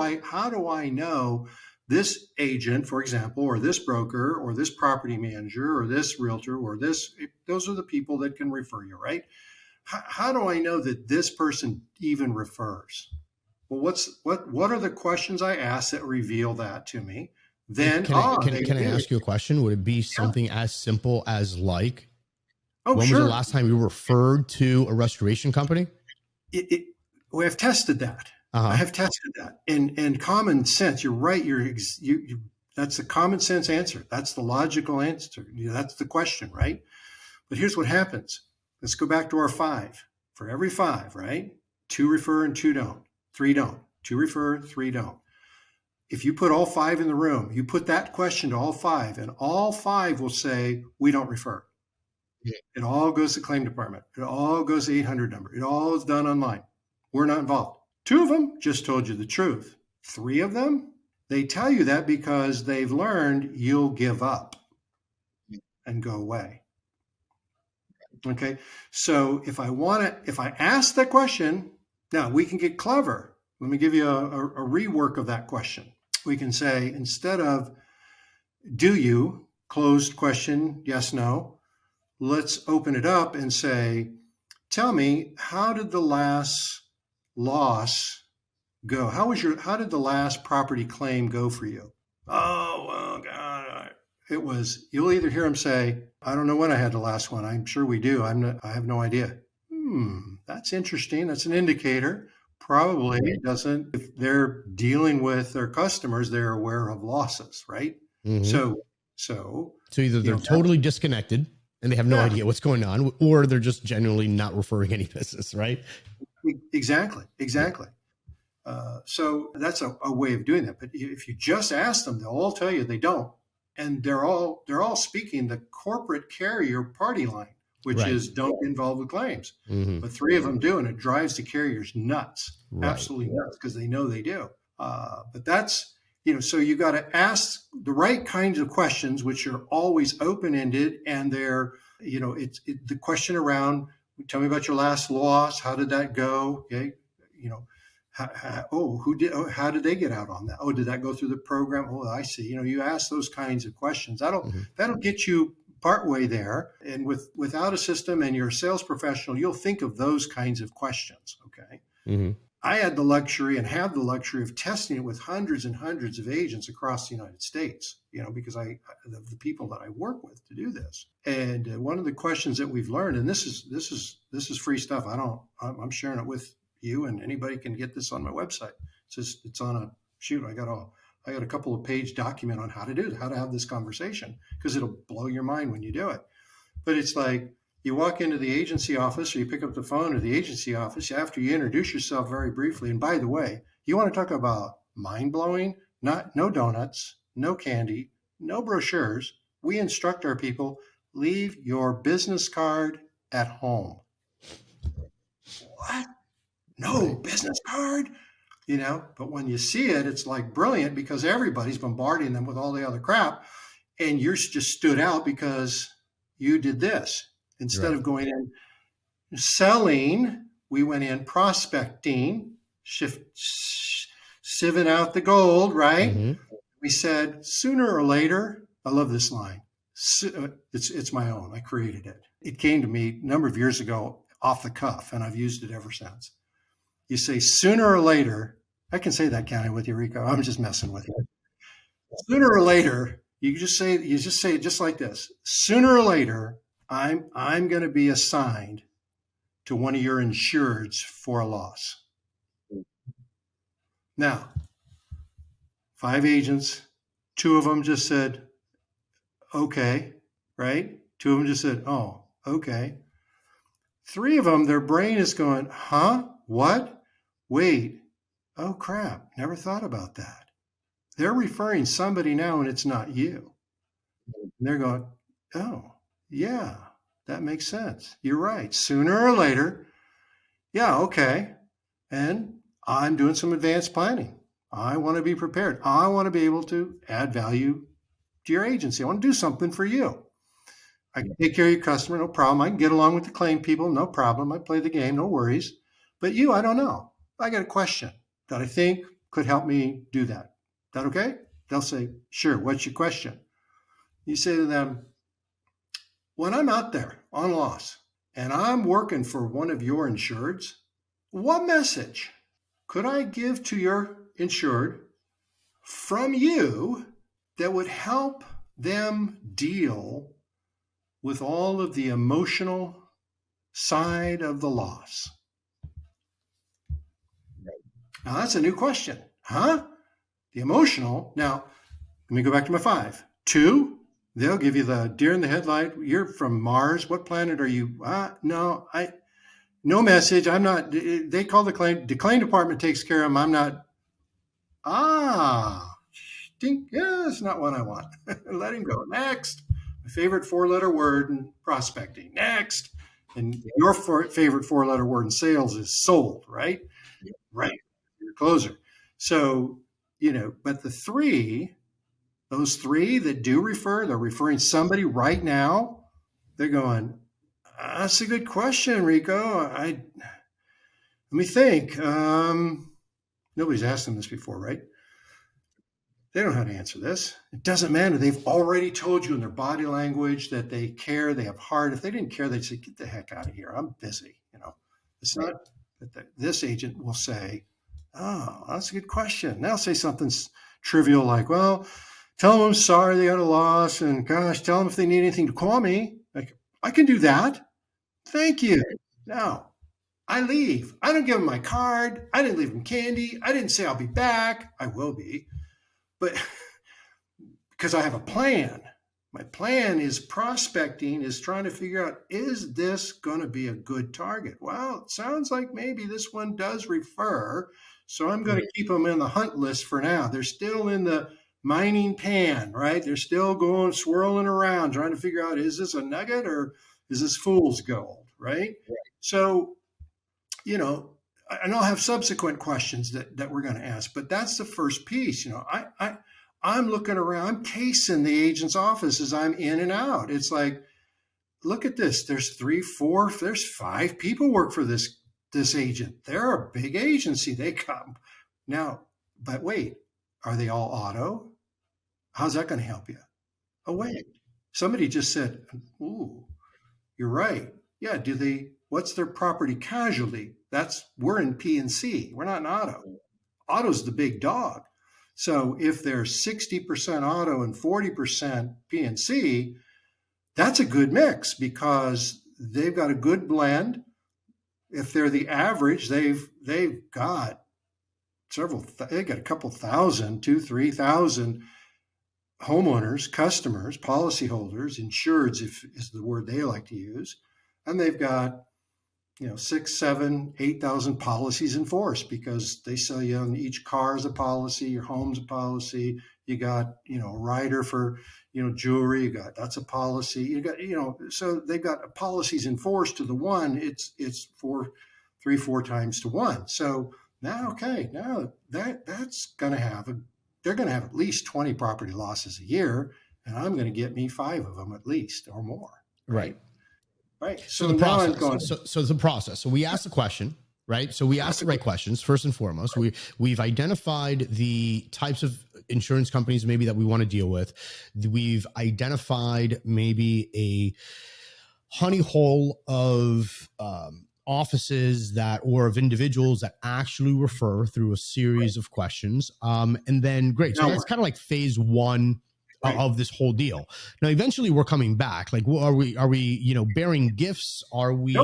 I know this agent, for example, or this broker, or this property manager, or this realtor, or this? Those are the people that can refer you, right? How do I know that this person even refers? Well, what are the questions I ask that reveal that to me? Then can I ask you a question? Would it be something as simple as, like, when was the last time you referred to a restoration company? We have tested that. I have tested that, and common sense. You're right. That's the common sense answer. That's the logical answer. That's the question, right? But here's what happens. Let's go back to our 5. For every 5, right? 2 refer and 2 don't. 3 don't. 2 refer, 3 don't. If you put all 5 in the room, you put that question to all 5, and all 5 will say, we don't refer. Yeah. It all goes to claim department. It all goes to 800 number. It all is done online. We're not involved. 2 of them just told you the truth. 3 of them, they tell you that because they've learned you'll give up and go away. Okay. So if I ask that question, now we can get clever. Let me give you a rework of that question. We can say, instead of do you, closed question, yes, no, let's open it up and say, tell me, how did the last loss go? How did the last property claim go for you? Oh, well, God, you'll either hear them say, I don't know when I had the last one. I'm sure we do. I have no idea. That's interesting. That's an indicator. Probably doesn't. If they're dealing with their customers, they're aware of losses, right? Mm-hmm. So either they're totally disconnected and they have no idea what's going on, or they're just genuinely not referring any business, right? Exactly. So that's a way of doing that. But if you just ask them, they'll all tell you they don't, and they're all speaking the corporate carrier party line, which is don't get involved with claims. Mm-hmm. But 3 of them do, and it drives the carriers nuts, absolutely nuts, because they know they do. But that's, so you got to ask the right kinds of questions, which are always open-ended, and they're, it's the question around, tell me about your last loss. How did that go? Okay. How did they get out on that? Oh, did that go through the program? Oh, I see. You ask those kinds of questions. That'll get you partway there. And without a system and you're a sales professional, you'll think of those kinds of questions. Okay. Mm-hmm. I had the luxury and have the luxury of testing it with hundreds and hundreds of agents across the United States, because the people that I work with to do this. And one of the questions that we've learned, and this is free stuff. I'm sharing it with you, and anybody can get this on my website. It's on I got a couple of page document on how to have this conversation, because it'll blow your mind when you do it. But it's like, you walk into the agency office, or you pick up the phone at the agency office after you introduce yourself very briefly. And by the way, you want to talk about mind-blowing? No donuts, no candy, no brochures. We instruct our people, leave your business card at home. What? No business card? But when you see it, it's like brilliant, because everybody's bombarding them with all the other crap. And you're just stood out because you did this. Instead of going in, selling, we went in prospecting, sieving out the gold, right? Mm-hmm. We said, sooner or later, I love this line. It's my own. I created it. It came to me a number of years ago off the cuff, and I've used it ever since. You say, sooner or later, I can say that, can I, with you, Rico? I'm just messing with you. Sooner or later, you just say it just like this. Sooner or later, I'm going to be assigned to one of your insureds for a loss. Now, 5 agents, 2 of them just said, okay, right? 2 of them just said, oh, okay. 3 of them, their brain is going, huh? What? Wait. Oh, crap. Never thought about that. They're referring somebody now and it's not you. And they're going, oh, yeah, that makes sense. You're right. Sooner or later, yeah, okay. And I'm doing some advanced planning. I want to be prepared. I want to be able to add value to your agency. I want to do something for you. I can take care of your customer, no problem. I can get along with the claim people, no problem. I play the game, no worries. But you, I don't know. I got a question that I think could help me do that. Is that okay? They'll say, sure. What's your question? You say to them, when I'm out there on loss and I'm working for one of your insureds, what message could I give to your insured from you that would help them deal with all of the emotional side of the loss? Now, that's a new question. Huh? The emotional. Now, let me go back to my 5. 2, they'll give you the deer in the headlight. You're from Mars. What planet are you? No, no message. I'm not. They call the claim. The claim department takes care of them. I'm not. Stink. Yeah, that's not what I want. Let him go. Next. My favorite 4-letter word in prospecting. Next. And your favorite 4-letter word in sales is sold, right? Right. You're a closer. So, but those 3 that do refer, they're referring somebody right now. They're going, that's a good question, Rico. Let me think. Nobody's asked them this before, right? They don't know how to answer this. It doesn't matter. They've already told you in their body language that they care, they have heart. If they didn't care, they'd say, get the heck out of here. I'm busy. It's not that this agent will say, oh, that's a good question. They'll say something trivial like, well, tell them I'm sorry they got a loss. And gosh, tell them if they need anything to call me. Like, I can do that. Thank you. Now, I leave. I don't give them my card. I didn't leave them candy. I didn't say I'll be back. I will be. But because I have a plan. My plan is prospecting, is trying to figure out, is this going to be a good target? Well, it sounds like maybe this one does refer. So I'm going to keep them in the hunt list for now. They're still in the mining pan, right? They're still going, swirling around, trying to figure out, is this a nugget or is this fool's gold, right? So, and I'll have subsequent questions that we're going to ask, but that's the first piece. I'm looking around, I'm casing the agent's office as I'm in and out. It's like, look at this. There's 3, 4, there's 5 people work for this agent. They're a big agency. They come now, but wait, are they all auto? How's that going to help you? Oh, wait, somebody just said, ooh, you're right. Yeah. What's their property casualty? We're in P&C. We're not in auto. Auto's the big dog. So if they're 60% auto and 40% P&C, that's a good mix because they've got a good blend. If they're the average, they've got they've got a couple thousand, 2,000-3,000 homeowners, customers, policyholders, insureds, is the word they like to use. And they've got 6, 7, 8,000 policies in force because they sell you on each car as a policy, your home's a policy. You got, a rider for, jewelry. That's a policy. You got, so they've got policies in force to the one. It's 3, 4 times to 1. So now that's going to have they're going to have at least 20 property losses a year, and I'm going to get me 5 of them at least or more. Right. Right. So the process. So the process. So we ask the question, right? So we ask the right questions first and foremost. We've identified the types of insurance companies maybe that we want to deal with. We've identified maybe a honey hole of offices or of individuals that actually refer through a series of questions. And then great. So that's kind of like phase one of this whole deal. Now, eventually we're coming back. Like, are we, bearing gifts? Are we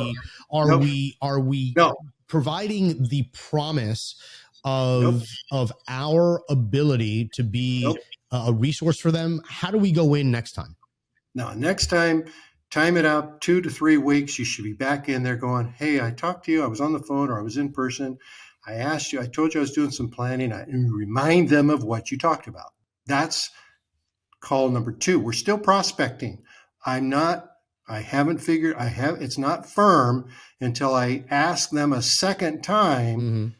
providing the promise of our ability to be a resource for them? How do we go in next time? No, next time, time it up 2 to 3 weeks. You should be back in there going, hey, I talked to you. I was on the phone or I was in person. I asked you, I told you I was doing some planning. And remind them of what you talked about. That's call number 2. We're still prospecting. It's not firm until I ask them a second time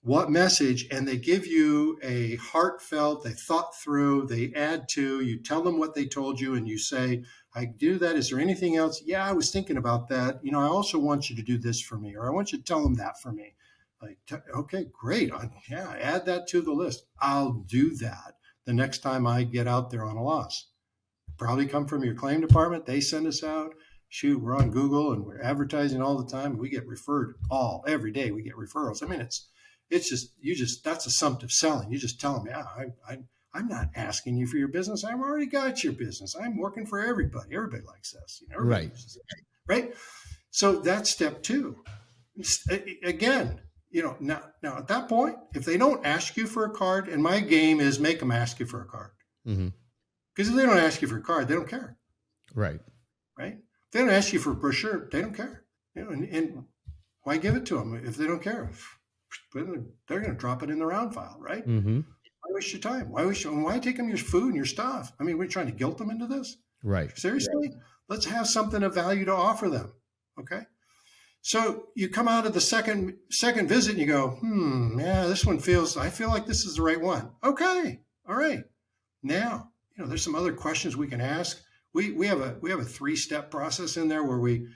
what message, and they give you a heartfelt, they thought through, they add to, you tell them what they told you and you say, I do that. Is there anything else? Yeah, I was thinking about that. I also want you to do this for me, or I want you to tell them that for me. Like, okay, great. Add that to the list. I'll do that the next time I get out there on a loss. Probably come from your claim department. They send us out. Shoot, we're on Google and we're advertising all the time. We get referred every day. We get referrals. I mean, it's just that's assumptive selling. You just tell them, I'm not asking you for your business. I've already got your business. I'm working for everybody. Everybody likes this. Right. Right. So that's step 2. Again, now at that point, if they don't ask you for a card, and my game is make them ask you for a card. Because if they don't ask you for a card, they don't care. Right. Right. If they don't ask you for a brochure, they don't care. And why give it to them if they don't care? They're going to drop it in the round file, right? Why waste your time? Why take them your food and your stuff? I mean, we're trying to guilt them into this? Right. Seriously? Let's have something of value to offer them. Okay. So you come out of the second visit and you go, this one I feel like this is the right one. Okay. All right. Now, there's some other questions we can ask. We have a 3-step process in there where we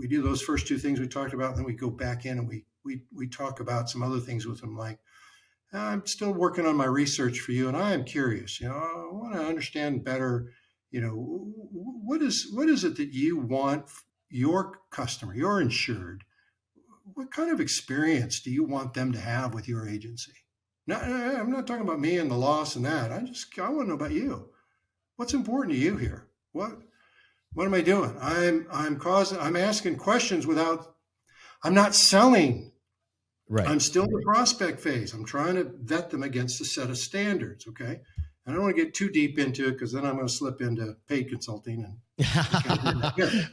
do those first 2 things we talked about, and then we go back in and we talk about some other things with them, like, I'm still working on my research for you, and I am curious. I want to understand better. What is it that you want your customer, your insured? What kind of experience do you want them to have with your agency? No, I'm not talking about me and the loss and that. I want to know about you. What's important to you here? What am I doing? I'm asking questions I'm not selling. Right. I'm still in the prospect phase. I'm trying to vet them against a set of standards. Okay. And I don't want to get too deep into it because then I'm going to slip into paid consulting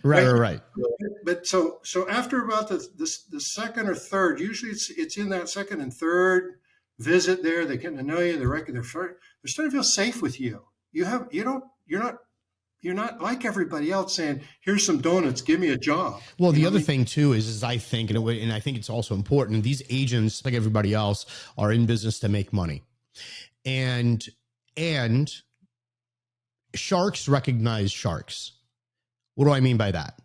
Right. But so after about the second or third, usually it's in that second and third visit there, they get to know you, they're starting to feel safe with you. You're not like everybody else saying, here's some donuts, give me a job. Well, the other thing too is I think, and I think it's also important, these agents, like everybody else, are in business to make money. And sharks recognize sharks. What do I mean by that?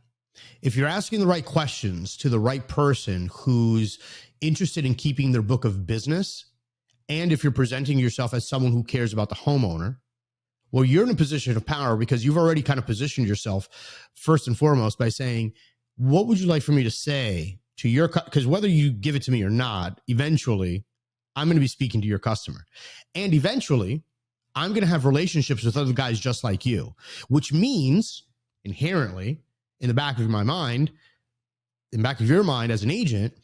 If you're asking the right questions to the right person who's interested in keeping their book of business, and if you're presenting yourself as someone who cares about the homeowner, well, you're in a position of power because you've already kind of positioned yourself first and foremost by saying, what would you like for me to say to your, because whether you give it to me or not, eventually I'm going to be speaking to your customer. And eventually I'm going to have relationships with other guys just like you, which means inherently in the back of my mind, in the back of your mind as an agent,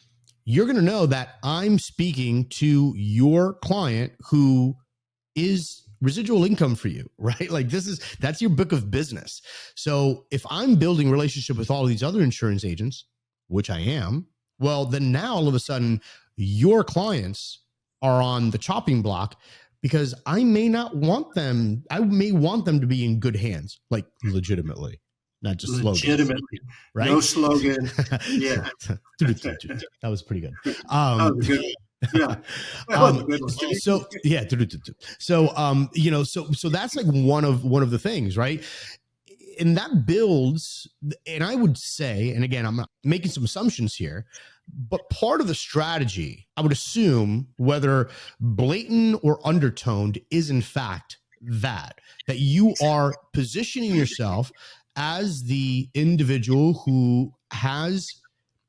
you're going to know that I'm speaking to your client who is residual income for you, right? Like that's your book of business. So if I'm building relationship with all of these other insurance agents, which I am, well, then now all of a sudden your clients are on the chopping block because I may want them to be in good hands, like legitimately, not just legitimately, slogans, right? No slogan. Yeah. That was pretty good. That was good. Yeah. So that's like one of the things, right? And that builds, and I would say, and again, I'm not making some assumptions here, but part of the strategy, I would assume, whether blatant or undertoned, is in fact that you are positioning yourself as the individual who has,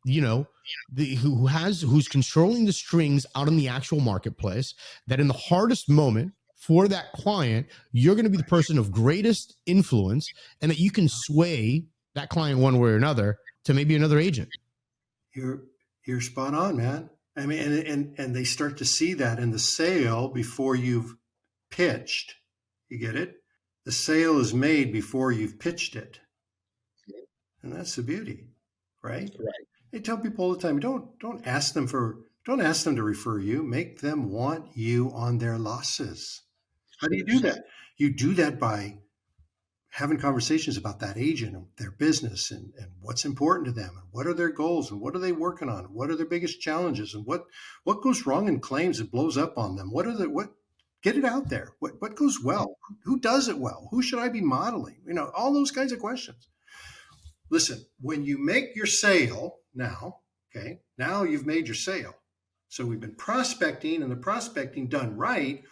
who's controlling the strings out in the actual marketplace, that in the hardest moment for that client, you're going to be the person of greatest influence, and that you can sway that client one way or another to maybe another agent. You're spot on, man. I mean, and they start to see that in the sale before you've pitched. You get it? The sale is made before you've pitched it. And that's the beauty, right? I tell people all the time, don't ask them to refer you. Make them want you on their losses. How do you do that? You do that by having conversations about that agent and their business and what's important to them and what are their goals and what are they working on? What are their biggest challenges and what goes wrong in claims and blows up on them? Get it out there. What goes well? Who does it well? Who should I be modeling? All those kinds of questions. Listen, when you make your sale now you've made your sale. So we've been prospecting, and the prospecting done right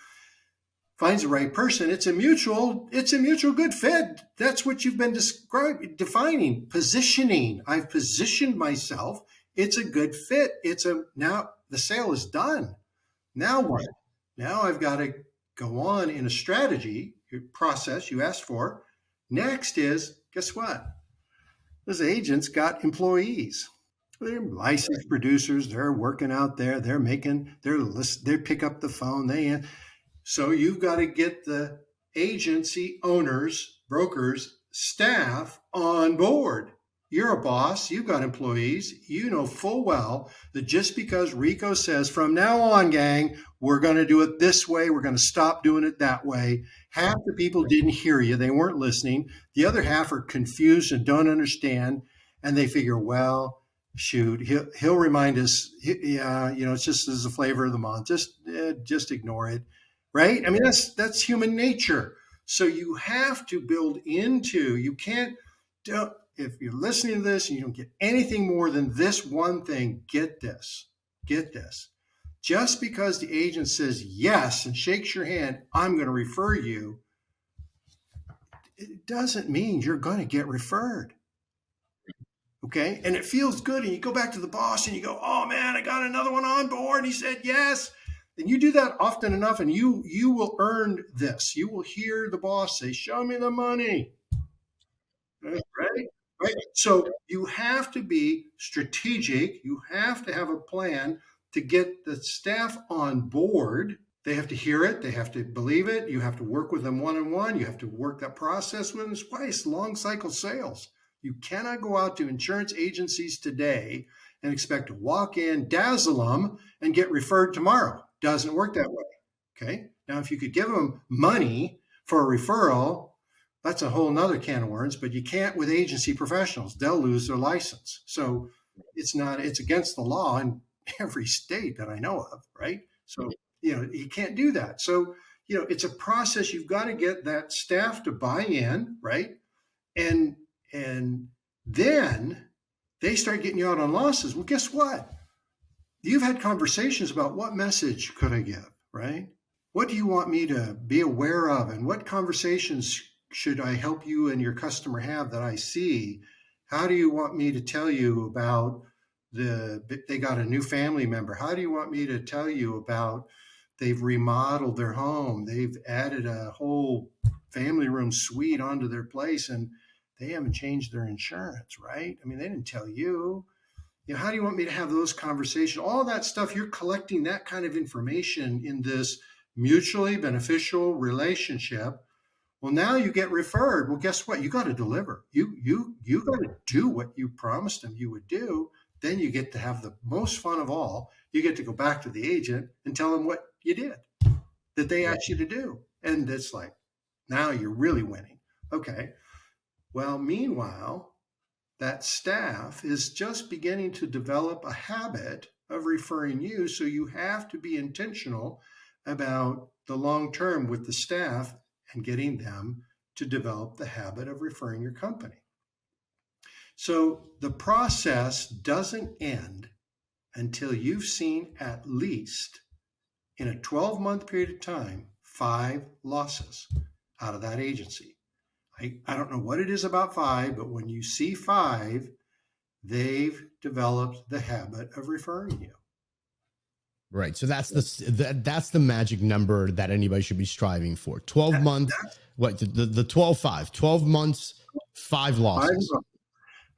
finds the right person. It's a mutual good fit. That's what you've been defining, positioning. I've positioned myself. It's a good fit. Now the sale is done. Now what? Now I've got to go on in a strategy process you asked for. Next is, guess what? Those agents got employees. They're licensed producers. They're working out there. They're making they pick up the phone. So you've got to get the agency owners, brokers, staff on board. You're a boss. You've got employees. You know full well that just because Rico says from now on, gang, we're going to do it this way, we're going to stop doing it that way. Half the people didn't hear you. They weren't listening. The other half are confused and don't understand. And they figure, well, shoot, he'll remind us. It's just as a flavor of the month. Just ignore it. Right? I mean, that's human nature. So you have to build into, if you're listening to this and you don't get anything more than this one thing, get this. Just because the agent says yes and shakes your hand, I'm going to refer you, it doesn't mean you're going to get referred. Okay? And it feels good. And you go back to the boss and you go, oh man, I got another one on board. He said yes. And you do that often enough and you will earn this. You will hear the boss say, show me the money. Right? So you have to be strategic. You have to have a plan to get the staff on board. They have to hear it. They have to believe it. You have to work with them one-on-one. You have to work that process with them. It's twice long cycle sales. You cannot go out to insurance agencies today and expect to walk in, dazzle them, and get referred tomorrow. Doesn't work that way. Okay. Now, if you could give them money for a referral, that's a whole nother can of worms, but you can't with agency professionals. They'll lose their license. So it's against the law in every state that I know of, right? So, you can't do that. So, it's a process. You've got to get that staff to buy in, right? And then they start getting you out on losses. Well, guess what? You've had conversations about what message could I give, right? What do you want me to be aware of? And what conversations should I help you and your customer have that I see? How do you want me to tell you about they got a new family member? How do you want me to tell you about they've remodeled their home? They've added a whole family room suite onto their place and they haven't changed their insurance, right? I mean, they didn't tell you. How do you want me to have those conversations? All that stuff, you're collecting that kind of information in this mutually beneficial relationship. Well, now you get referred. Well, guess what? You got to deliver. You got to do what you promised them you would do. Then you get to have the most fun of all. You get to go back to the agent and tell them what you did, that they asked you to do. And it's like, now you're really winning. Okay. Well, meanwhile, that staff is just beginning to develop a habit of referring you. So you have to be intentional about the long term with the staff and getting them to develop the habit of referring your company. So the process doesn't end until you've seen at least, in a 12-month period of time, 5 losses out of that agency. I don't know what it is about 5, but when you see 5, they've developed the habit of referring you. Right. So that's the magic number that anybody should be striving for. 12 months. What the 12 months, 5 losses.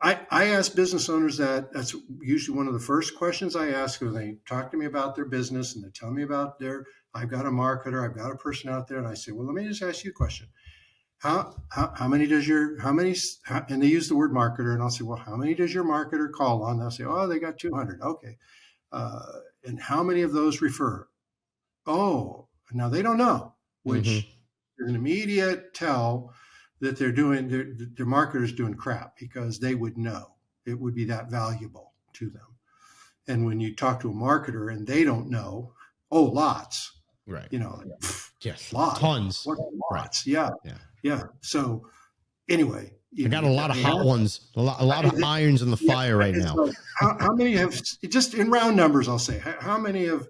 I ask business owners that's usually one of the first questions I ask when they talk to me about their business and they tell me about I've got a marketer, I've got a person out there, and I say, well, let me just ask you a question. How many, and they use the word marketer, and I'll say, well, how many does your marketer call on? They'll say, oh, they got 200. Okay. And how many of those refer? Oh, now they don't know, which is an immediate tell that they're doing, their marketer's doing crap, because they would know. It would be that valuable to them. And when you talk to a marketer and they don't know, lots. Right. Yes, lots. Tons. Lots. Right. Yeah. So anyway. I got a lot of hot ones, a lot of irons in the fire right now. Like, how many have, just in round numbers, I'll say, how many have,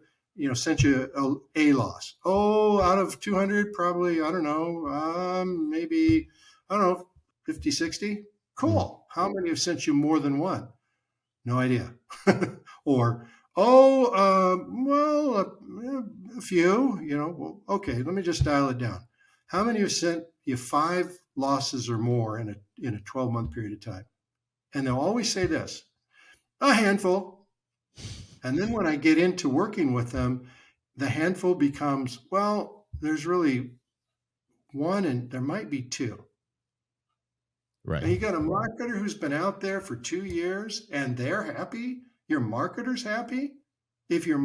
sent you a loss? Oh, out of 200, probably, I don't know, maybe, 50, 60. Cool. How many have sent you more than one? No idea. Or, a few, well, okay, let me just dial it down. How many have sent you 5 losses or more in a 12-month period of time? And they'll always say this, a handful. And then when I get into working with them, the handful becomes, well, there's really 1 and there might be 2. Right. And you got a marketer who's been out there for 2 years and they're happy. Your marketer's happy. If your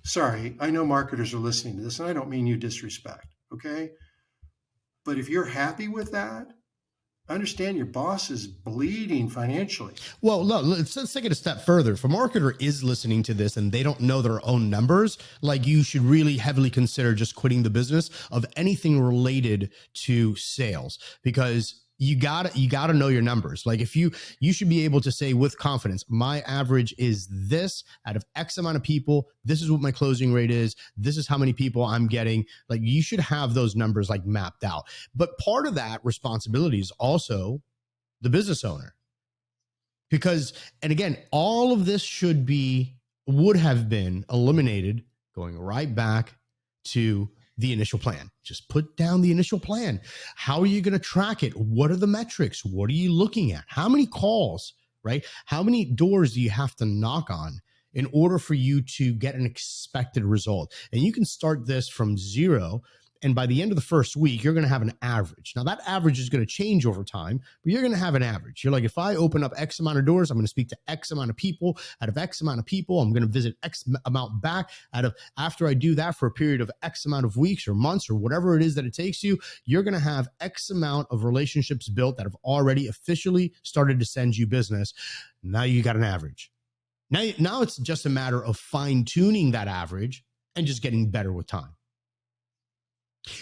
sorry, I know marketers are listening to this, and I don't mean you disrespect, okay? But if you're happy with that, understand your boss is bleeding financially. Well, no, let's take it a step further. If a marketer is listening to this and they don't know their own numbers, like, you should really heavily consider just quitting the business of anything related to sales, because you gotta know your numbers. Like, if you should be able to say with confidence, my average is this out of X amount of people. This is what my closing rate is. This is how many people I'm getting. Like, you should have those numbers like mapped out. But part of that responsibility is also the business owner, because, and again, all of this would have been eliminated going right back to the initial plan. Just put down the initial plan. How are you going to track it? What are the metrics? What are you looking at? How many calls, right? How many doors do you have to knock on in order for you to get an expected result? And you can start this from 0. And by the end of the first week, you're going to have an average. Now, that average is going to change over time, but you're going to have an average. You're like, if I open up X amount of doors, I'm going to speak to X amount of people. Out of X amount of people, I'm going to visit X amount back. After I do that for a period of X amount of weeks or months or whatever it is that it takes you, you're going to have X amount of relationships built that have already officially started to send you business. Now you got an average. Now it's just a matter of fine tuning that average and just getting better with time.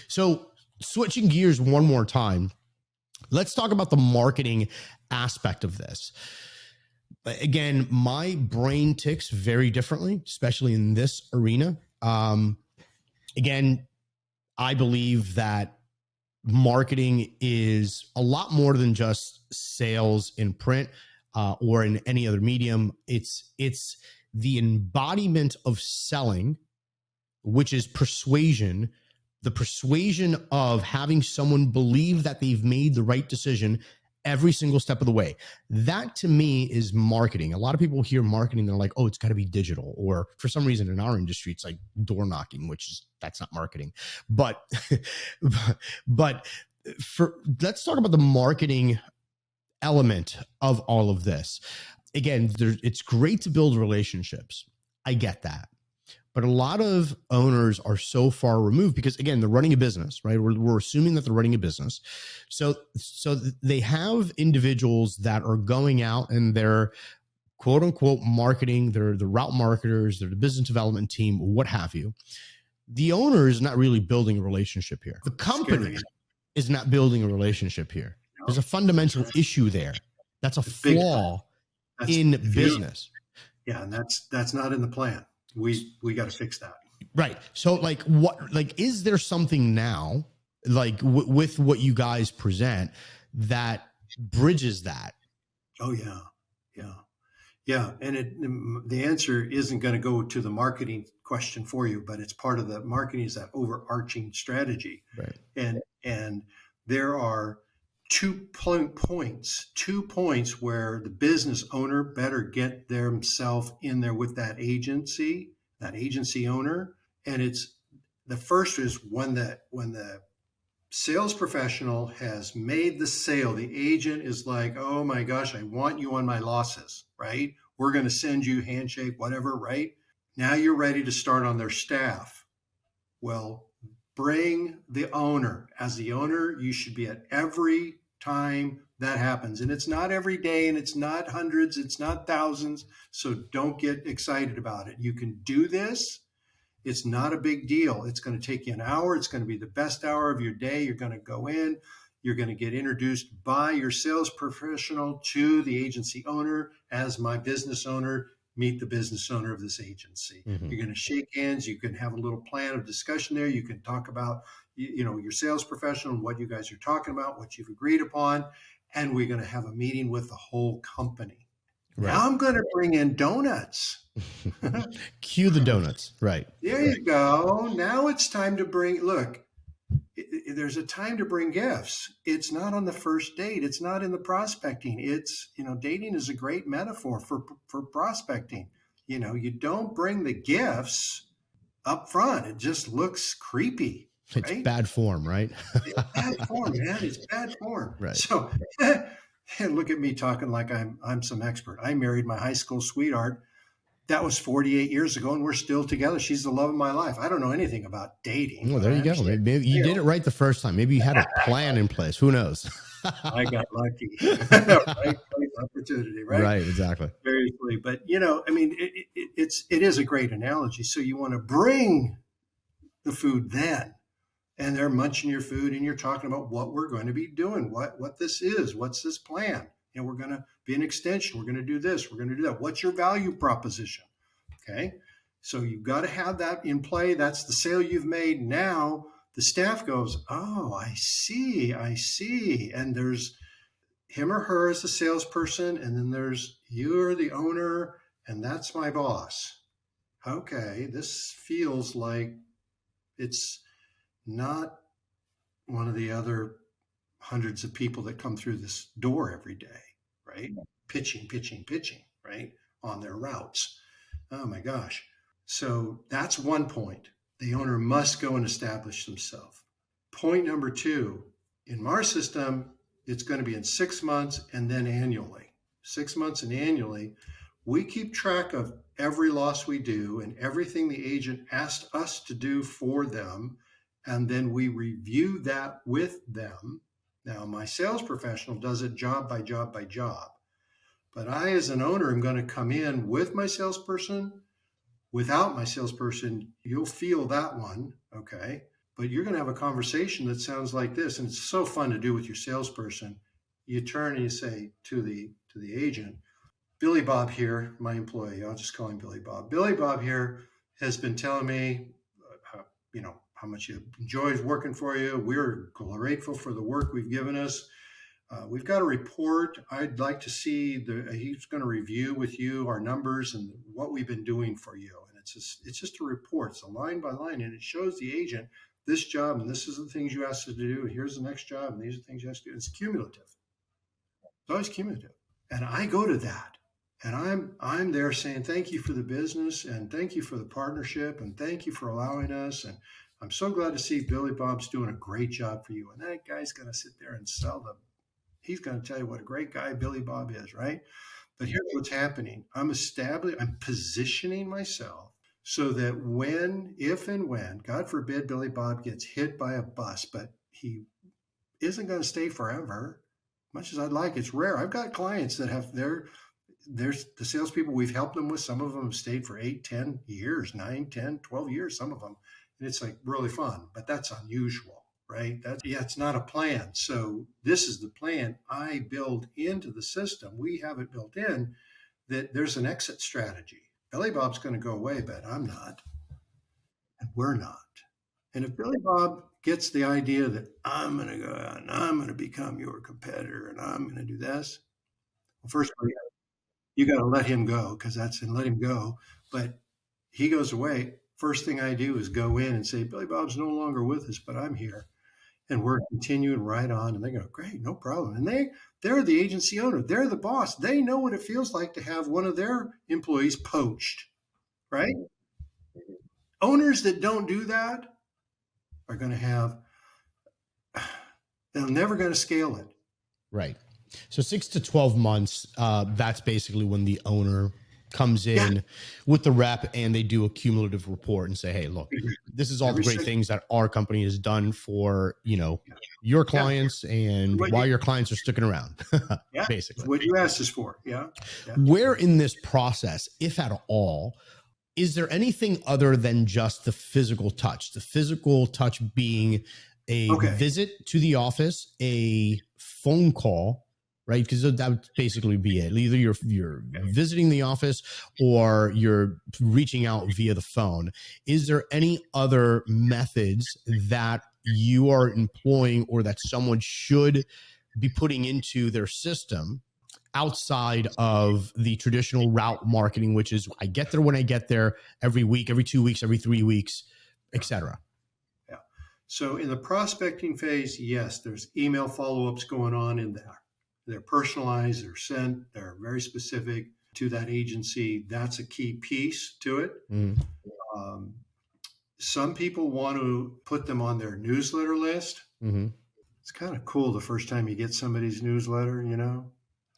So, switching gears one more time, let's talk about the marketing aspect of this. Again, my brain ticks very differently, especially in this arena. Again, I believe that marketing is a lot more than just sales in print or in any other medium. It's the embodiment of selling, which is persuasion. The persuasion of having someone believe that they've made the right decision every single step of the way. That, to me, is marketing. A lot of people hear marketing, they're like, oh, it's got to be digital. Or for some reason in our industry, it's like door knocking, that's not marketing. But let's talk about the marketing element of all of this. Again, it's great to build relationships. I get that. But a lot of owners are so far removed because, again, they're running a business, right? We're assuming that they're running a business. So they have individuals that are going out and they're quote unquote marketing. They're the route marketers. They're the business development team, what have you. The owner is not really building a relationship here. The company, is not building a relationship here. There's a fundamental issue there. That's a flaw in business. Yeah, and that's not in the plan. We got to fix that. Right. So is there something now, with what you guys present, that bridges that? Oh yeah. And the answer isn't going to go to the marketing question for you, but it's part of the marketing, is that overarching strategy. Right. And there are 2 points where the business owner better get themselves in there with that agency owner. And it's the first is when the sales professional has made the sale, the agent is like, oh my gosh, I want you on my losses, right? We're going to send you handshake, whatever, right? Now you're ready to start on their staff. Well, bring the owner. As the owner, you should be at every time that happens. And it's not every day, and it's not hundreds, it's not thousands. So don't get excited about it. You can do this. It's not a big deal. It's going to take you an hour. It's going to be the best hour of your day. You're going to go in. You're going to get introduced by your sales professional to the agency owner. As my business owner, meet the business owner of this agency. Mm-hmm. You're going to shake hands. You can have a little plan of discussion there. You can talk about, your sales professional and what you guys are talking about, what you've agreed upon. And we're going to have a meeting with the whole company. Right. Now I'm going to bring in donuts. Cue the donuts. Right. There you go. Now it's time to there's a time to bring gifts. It's not on the first date. It's not in the prospecting. It's, dating is a great metaphor for prospecting. You don't bring the gifts up front. It just looks creepy. Right? It's bad form, right? It's bad form, man. It's bad form. Right. So look at me talking like I'm some expert. I married my high school sweetheart. That was 48 years ago, and we're still together. She's the love of my life. I don't know anything about dating. Well, there you go. Maybe you did it right the first time. Maybe you had a plan in place. Who knows? I got lucky. right opportunity, right? Right, exactly. Seriously. But, it is a great analogy. So you want to bring the food then, and they're munching your food, and you're talking about what we're going to be doing, what this is, what's this plan. And we're going to be an extension. We're going to do this. We're going to do that. What's your value proposition? Okay. So you've got to have that in play. That's the sale you've made. Now the staff goes, oh, I see. And there's him or her as the salesperson. And then there's you're the owner, and that's my boss. Okay. This feels like it's not one of the other hundreds of people that come through this door every day, right? Pitching, right? On their routes. Oh my gosh. So that's one point. The owner must go and establish himself. Point number 2, in our system, it's going to be in 6 months and then annually. 6 months and annually, we keep track of every loss we do and everything the agent asked us to do for them. And then we review that with them. Now, my sales professional does it job by job by job. But I, as an owner, am going to come in with my salesperson. Without my salesperson, you'll feel that one, okay? But you're going to have a conversation that sounds like this, and it's so fun to do with your salesperson. You turn and you say to the agent, Billy Bob here, my employee, I'll just call him Billy Bob. Billy Bob here has been telling me, how much he enjoys working for you. We're grateful for the work we've given us. We've got a report. I'd like to see he's going to review with you our numbers and what we've been doing for you. And it's just a report. It's a line by line, and it shows the agent this job, and this is the things you asked us to do, and here's the next job, and these are the things you asked to do. It's cumulative. It's always cumulative. And I go to that, and I'm there saying, thank you for the business, and thank you for the partnership, and thank you for allowing us. And I'm so glad to see Billy Bob's doing a great job for you. And that guy's going to sit there and sell them. He's going to tell you what a great guy Billy Bob is, right? But here's what's happening. I'm positioning myself so that if and when, God forbid, Billy Bob gets hit by a bus, but he isn't going to stay forever, much as I'd like. It's rare. I've got clients that have the salespeople we've helped them with. Some of them have stayed for 8, 10 years, 9, 10, 12 years, some of them. And it's like really fun, but that's unusual. right? It's not a plan. So this is the plan I build into the system. We have it built in that there's an exit strategy. Billy Bob's going to go away, but I'm not, and we're not. And if Billy Bob gets the idea that I'm going to go out and I'm going to become your competitor and I'm going to do this, well, first of all, you got to let him go, because that's and let him go. But he goes away. First thing I do is go in and say, Billy Bob's no longer with us, but I'm here. And we're continuing right on. And they go, great, no problem. And they're the agency owner. They're the boss. They know what it feels like to have one of their employees poached, right? Owners that don't do that are going to have, they're never going to scale it. Right. So 6 to 12 months, that's basically when the owner comes in with the rep and they do a cumulative report and say, hey, look, this is all the great things that our company has done for, your clients and why your clients are sticking around, basically. What you asked us for. Yeah. Where in this process, if at all, is there anything other than just the physical touch? The physical touch being a visit to the office, a phone call, right? Because that would basically be it. Either you're visiting the office or you're reaching out via the phone. Is there any other methods that you are employing or that someone should be putting into their system outside of the traditional route marketing, which is I get there when I get there, every week, every 2 weeks, every 3 weeks, et cetera? Yeah. So in the prospecting phase, yes, there's email follow-ups going on in there. They're personalized, they're sent, they're very specific to that agency. That's a key piece to it. Some people want to put them on their newsletter list. It's kind of cool the first time you get somebody's newsletter,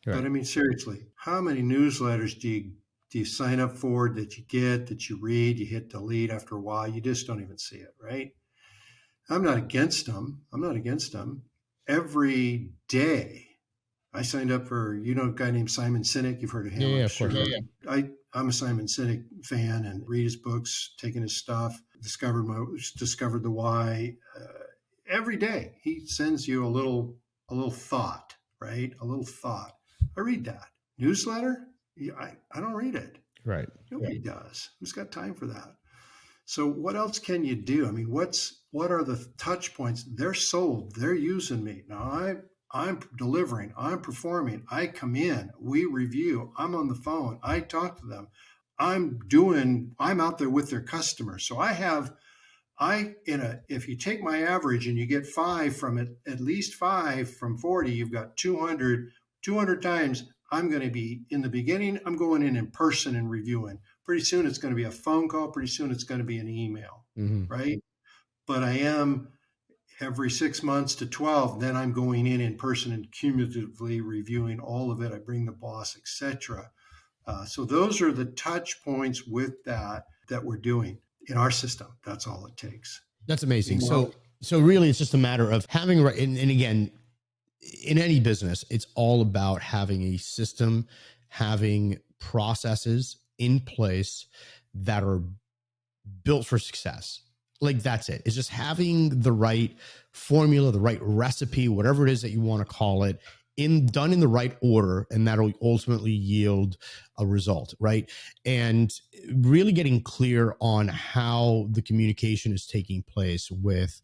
Right. But I mean, seriously, how many newsletters do you sign up for that you get, that you read, you hit delete after a while, you just don't even see it, right? I'm not against them. Every day, I signed up for, a guy named Simon Sinek. You've heard of him. Yeah, of course. I'm a Simon Sinek fan and read his books, taking his stuff, discovered the why. Every day he sends you a little thought, right? A little thought. I read that. Newsletter? I don't read it. Right. Nobody does. Who's got time for that? So what else can you do? I mean, what are the touch points? They're sold. They're using me. Now I'm delivering, I'm performing, I come in, we review, I'm on the phone, I talk to them, I'm out there with their customers. So if you take my average and you get 5 from it, at least 5 from 40, you've got 200 times. I'm going to be in the beginning, I'm going in person and reviewing. Pretty soon it's going to be a phone call. Pretty soon it's going to be an email, right? But I am every 6 months to 12, then I'm going in person and cumulatively reviewing all of it. I bring the boss, etc. So those are the touch points with that we're doing in our system. That's all it takes. That's amazing. So really it's just a matter of having, and again, in any business, it's all about having a system, having processes in place that are built for success. Like that's it. It's just having the right formula, the right recipe, whatever it is that you want to call it, done in the right order, and that'll ultimately yield a result, right? And really getting clear on how the communication is taking place with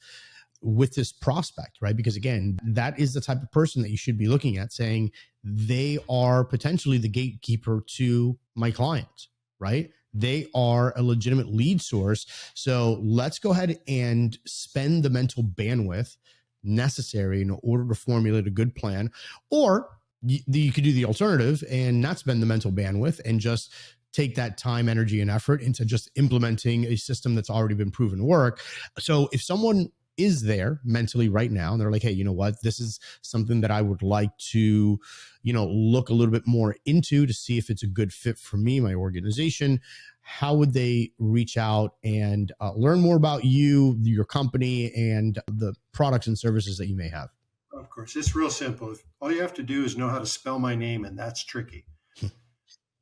this prospect, right? Because again, that is the type of person that you should be looking at, saying they are potentially the gatekeeper to my client, right? They are a legitimate lead source. So let's go ahead and spend the mental bandwidth necessary in order to formulate a good plan. Or you could do the alternative and not spend the mental bandwidth and just take that time, energy, and effort into just implementing a system that's already been proven to work. So if someone is there mentally right now and they're like, hey, you know what, this is something that I would like to, look a little bit more into to see if it's a good fit for me, my organization, how would they reach out and learn more about you, your company, and the products and services that you may have? Of course, it's real simple. All you have to do is know how to spell my name, and that's tricky.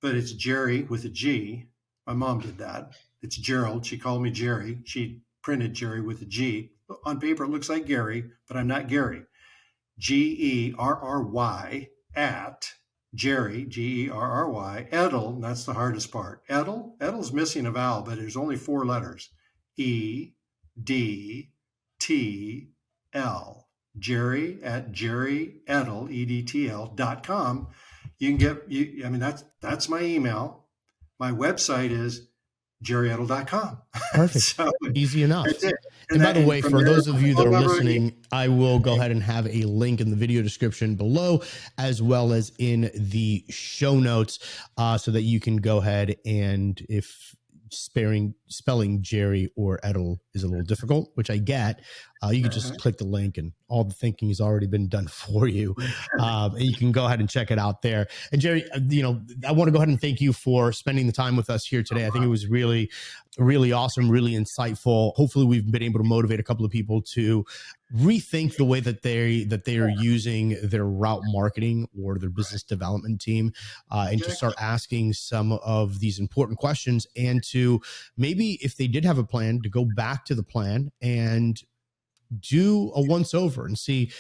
But it's Gerry with a G. My mom did that. It's Gerald. She called me Gerry. She printed Gerry with a G. On paper, it looks like Gary, but I'm not Gary. Gerry at Gerry, Gerry, Edtl, that's the hardest part. Edtl's missing a vowel, but there's only 4 letters. EDTL. Gerry at Gerry Edtl, EDTL.com. You can get, that's my email. My website is GerryEdtl.com. Perfect. So, easy enough. And by the way, for those of you that are listening, I will go ahead and have a link in the video description below, as well as in the show notes, so that you can go ahead and, if spelling Gerry or Edtl is a little difficult, which I get, you can just click the link and all the thinking has already been done for you. And you can go ahead and check it out there. And Gerry, I want to go ahead and thank you for spending the time with us here today. I think it was really, really awesome, really insightful. Hopefully we've been able to motivate a couple of people to rethink the way that they are using their route marketing or their business development team, and just start asking some of these important questions, and to maybe, if they did have a plan, to go back to the plan and do a once over and see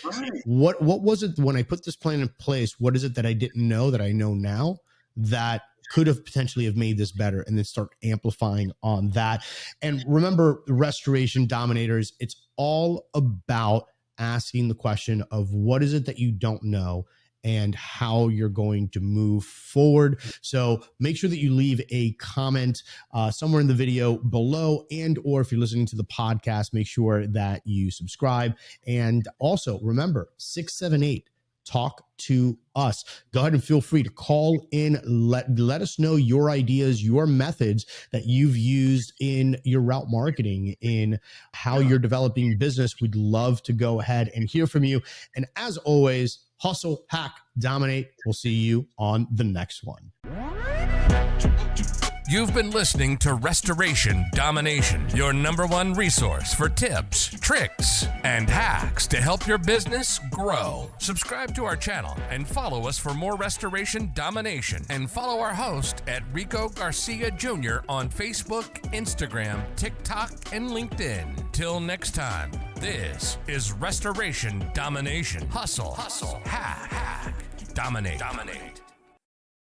what was it when I put this plan in place? What is it that I didn't know that I know now that could have potentially have made this better, and then start amplifying on that. And remember, Restoration Dominators, it's all about asking the question of what is it that you don't know and how you're going to move forward. So make sure that you leave a comment somewhere in the video below, and or if you're listening to the podcast, make sure that you subscribe. And also remember, 678 Talk to Us. Go ahead and feel free to call in. Let us know your ideas, your methods that you've used in your route marketing, in how you're developing business. We'd love to go ahead and hear from you. And as always, hustle, hack, dominate. We'll see you on the next one. You've been listening to Restoration Domination, your #1 resource for tips, tricks, and hacks to help your business grow. Subscribe to our channel and follow us for more Restoration Domination. And follow our host at Rico Garcia Jr. on Facebook, Instagram, TikTok, and LinkedIn. Till next time, this is Restoration Domination. Hustle, hack, dominate.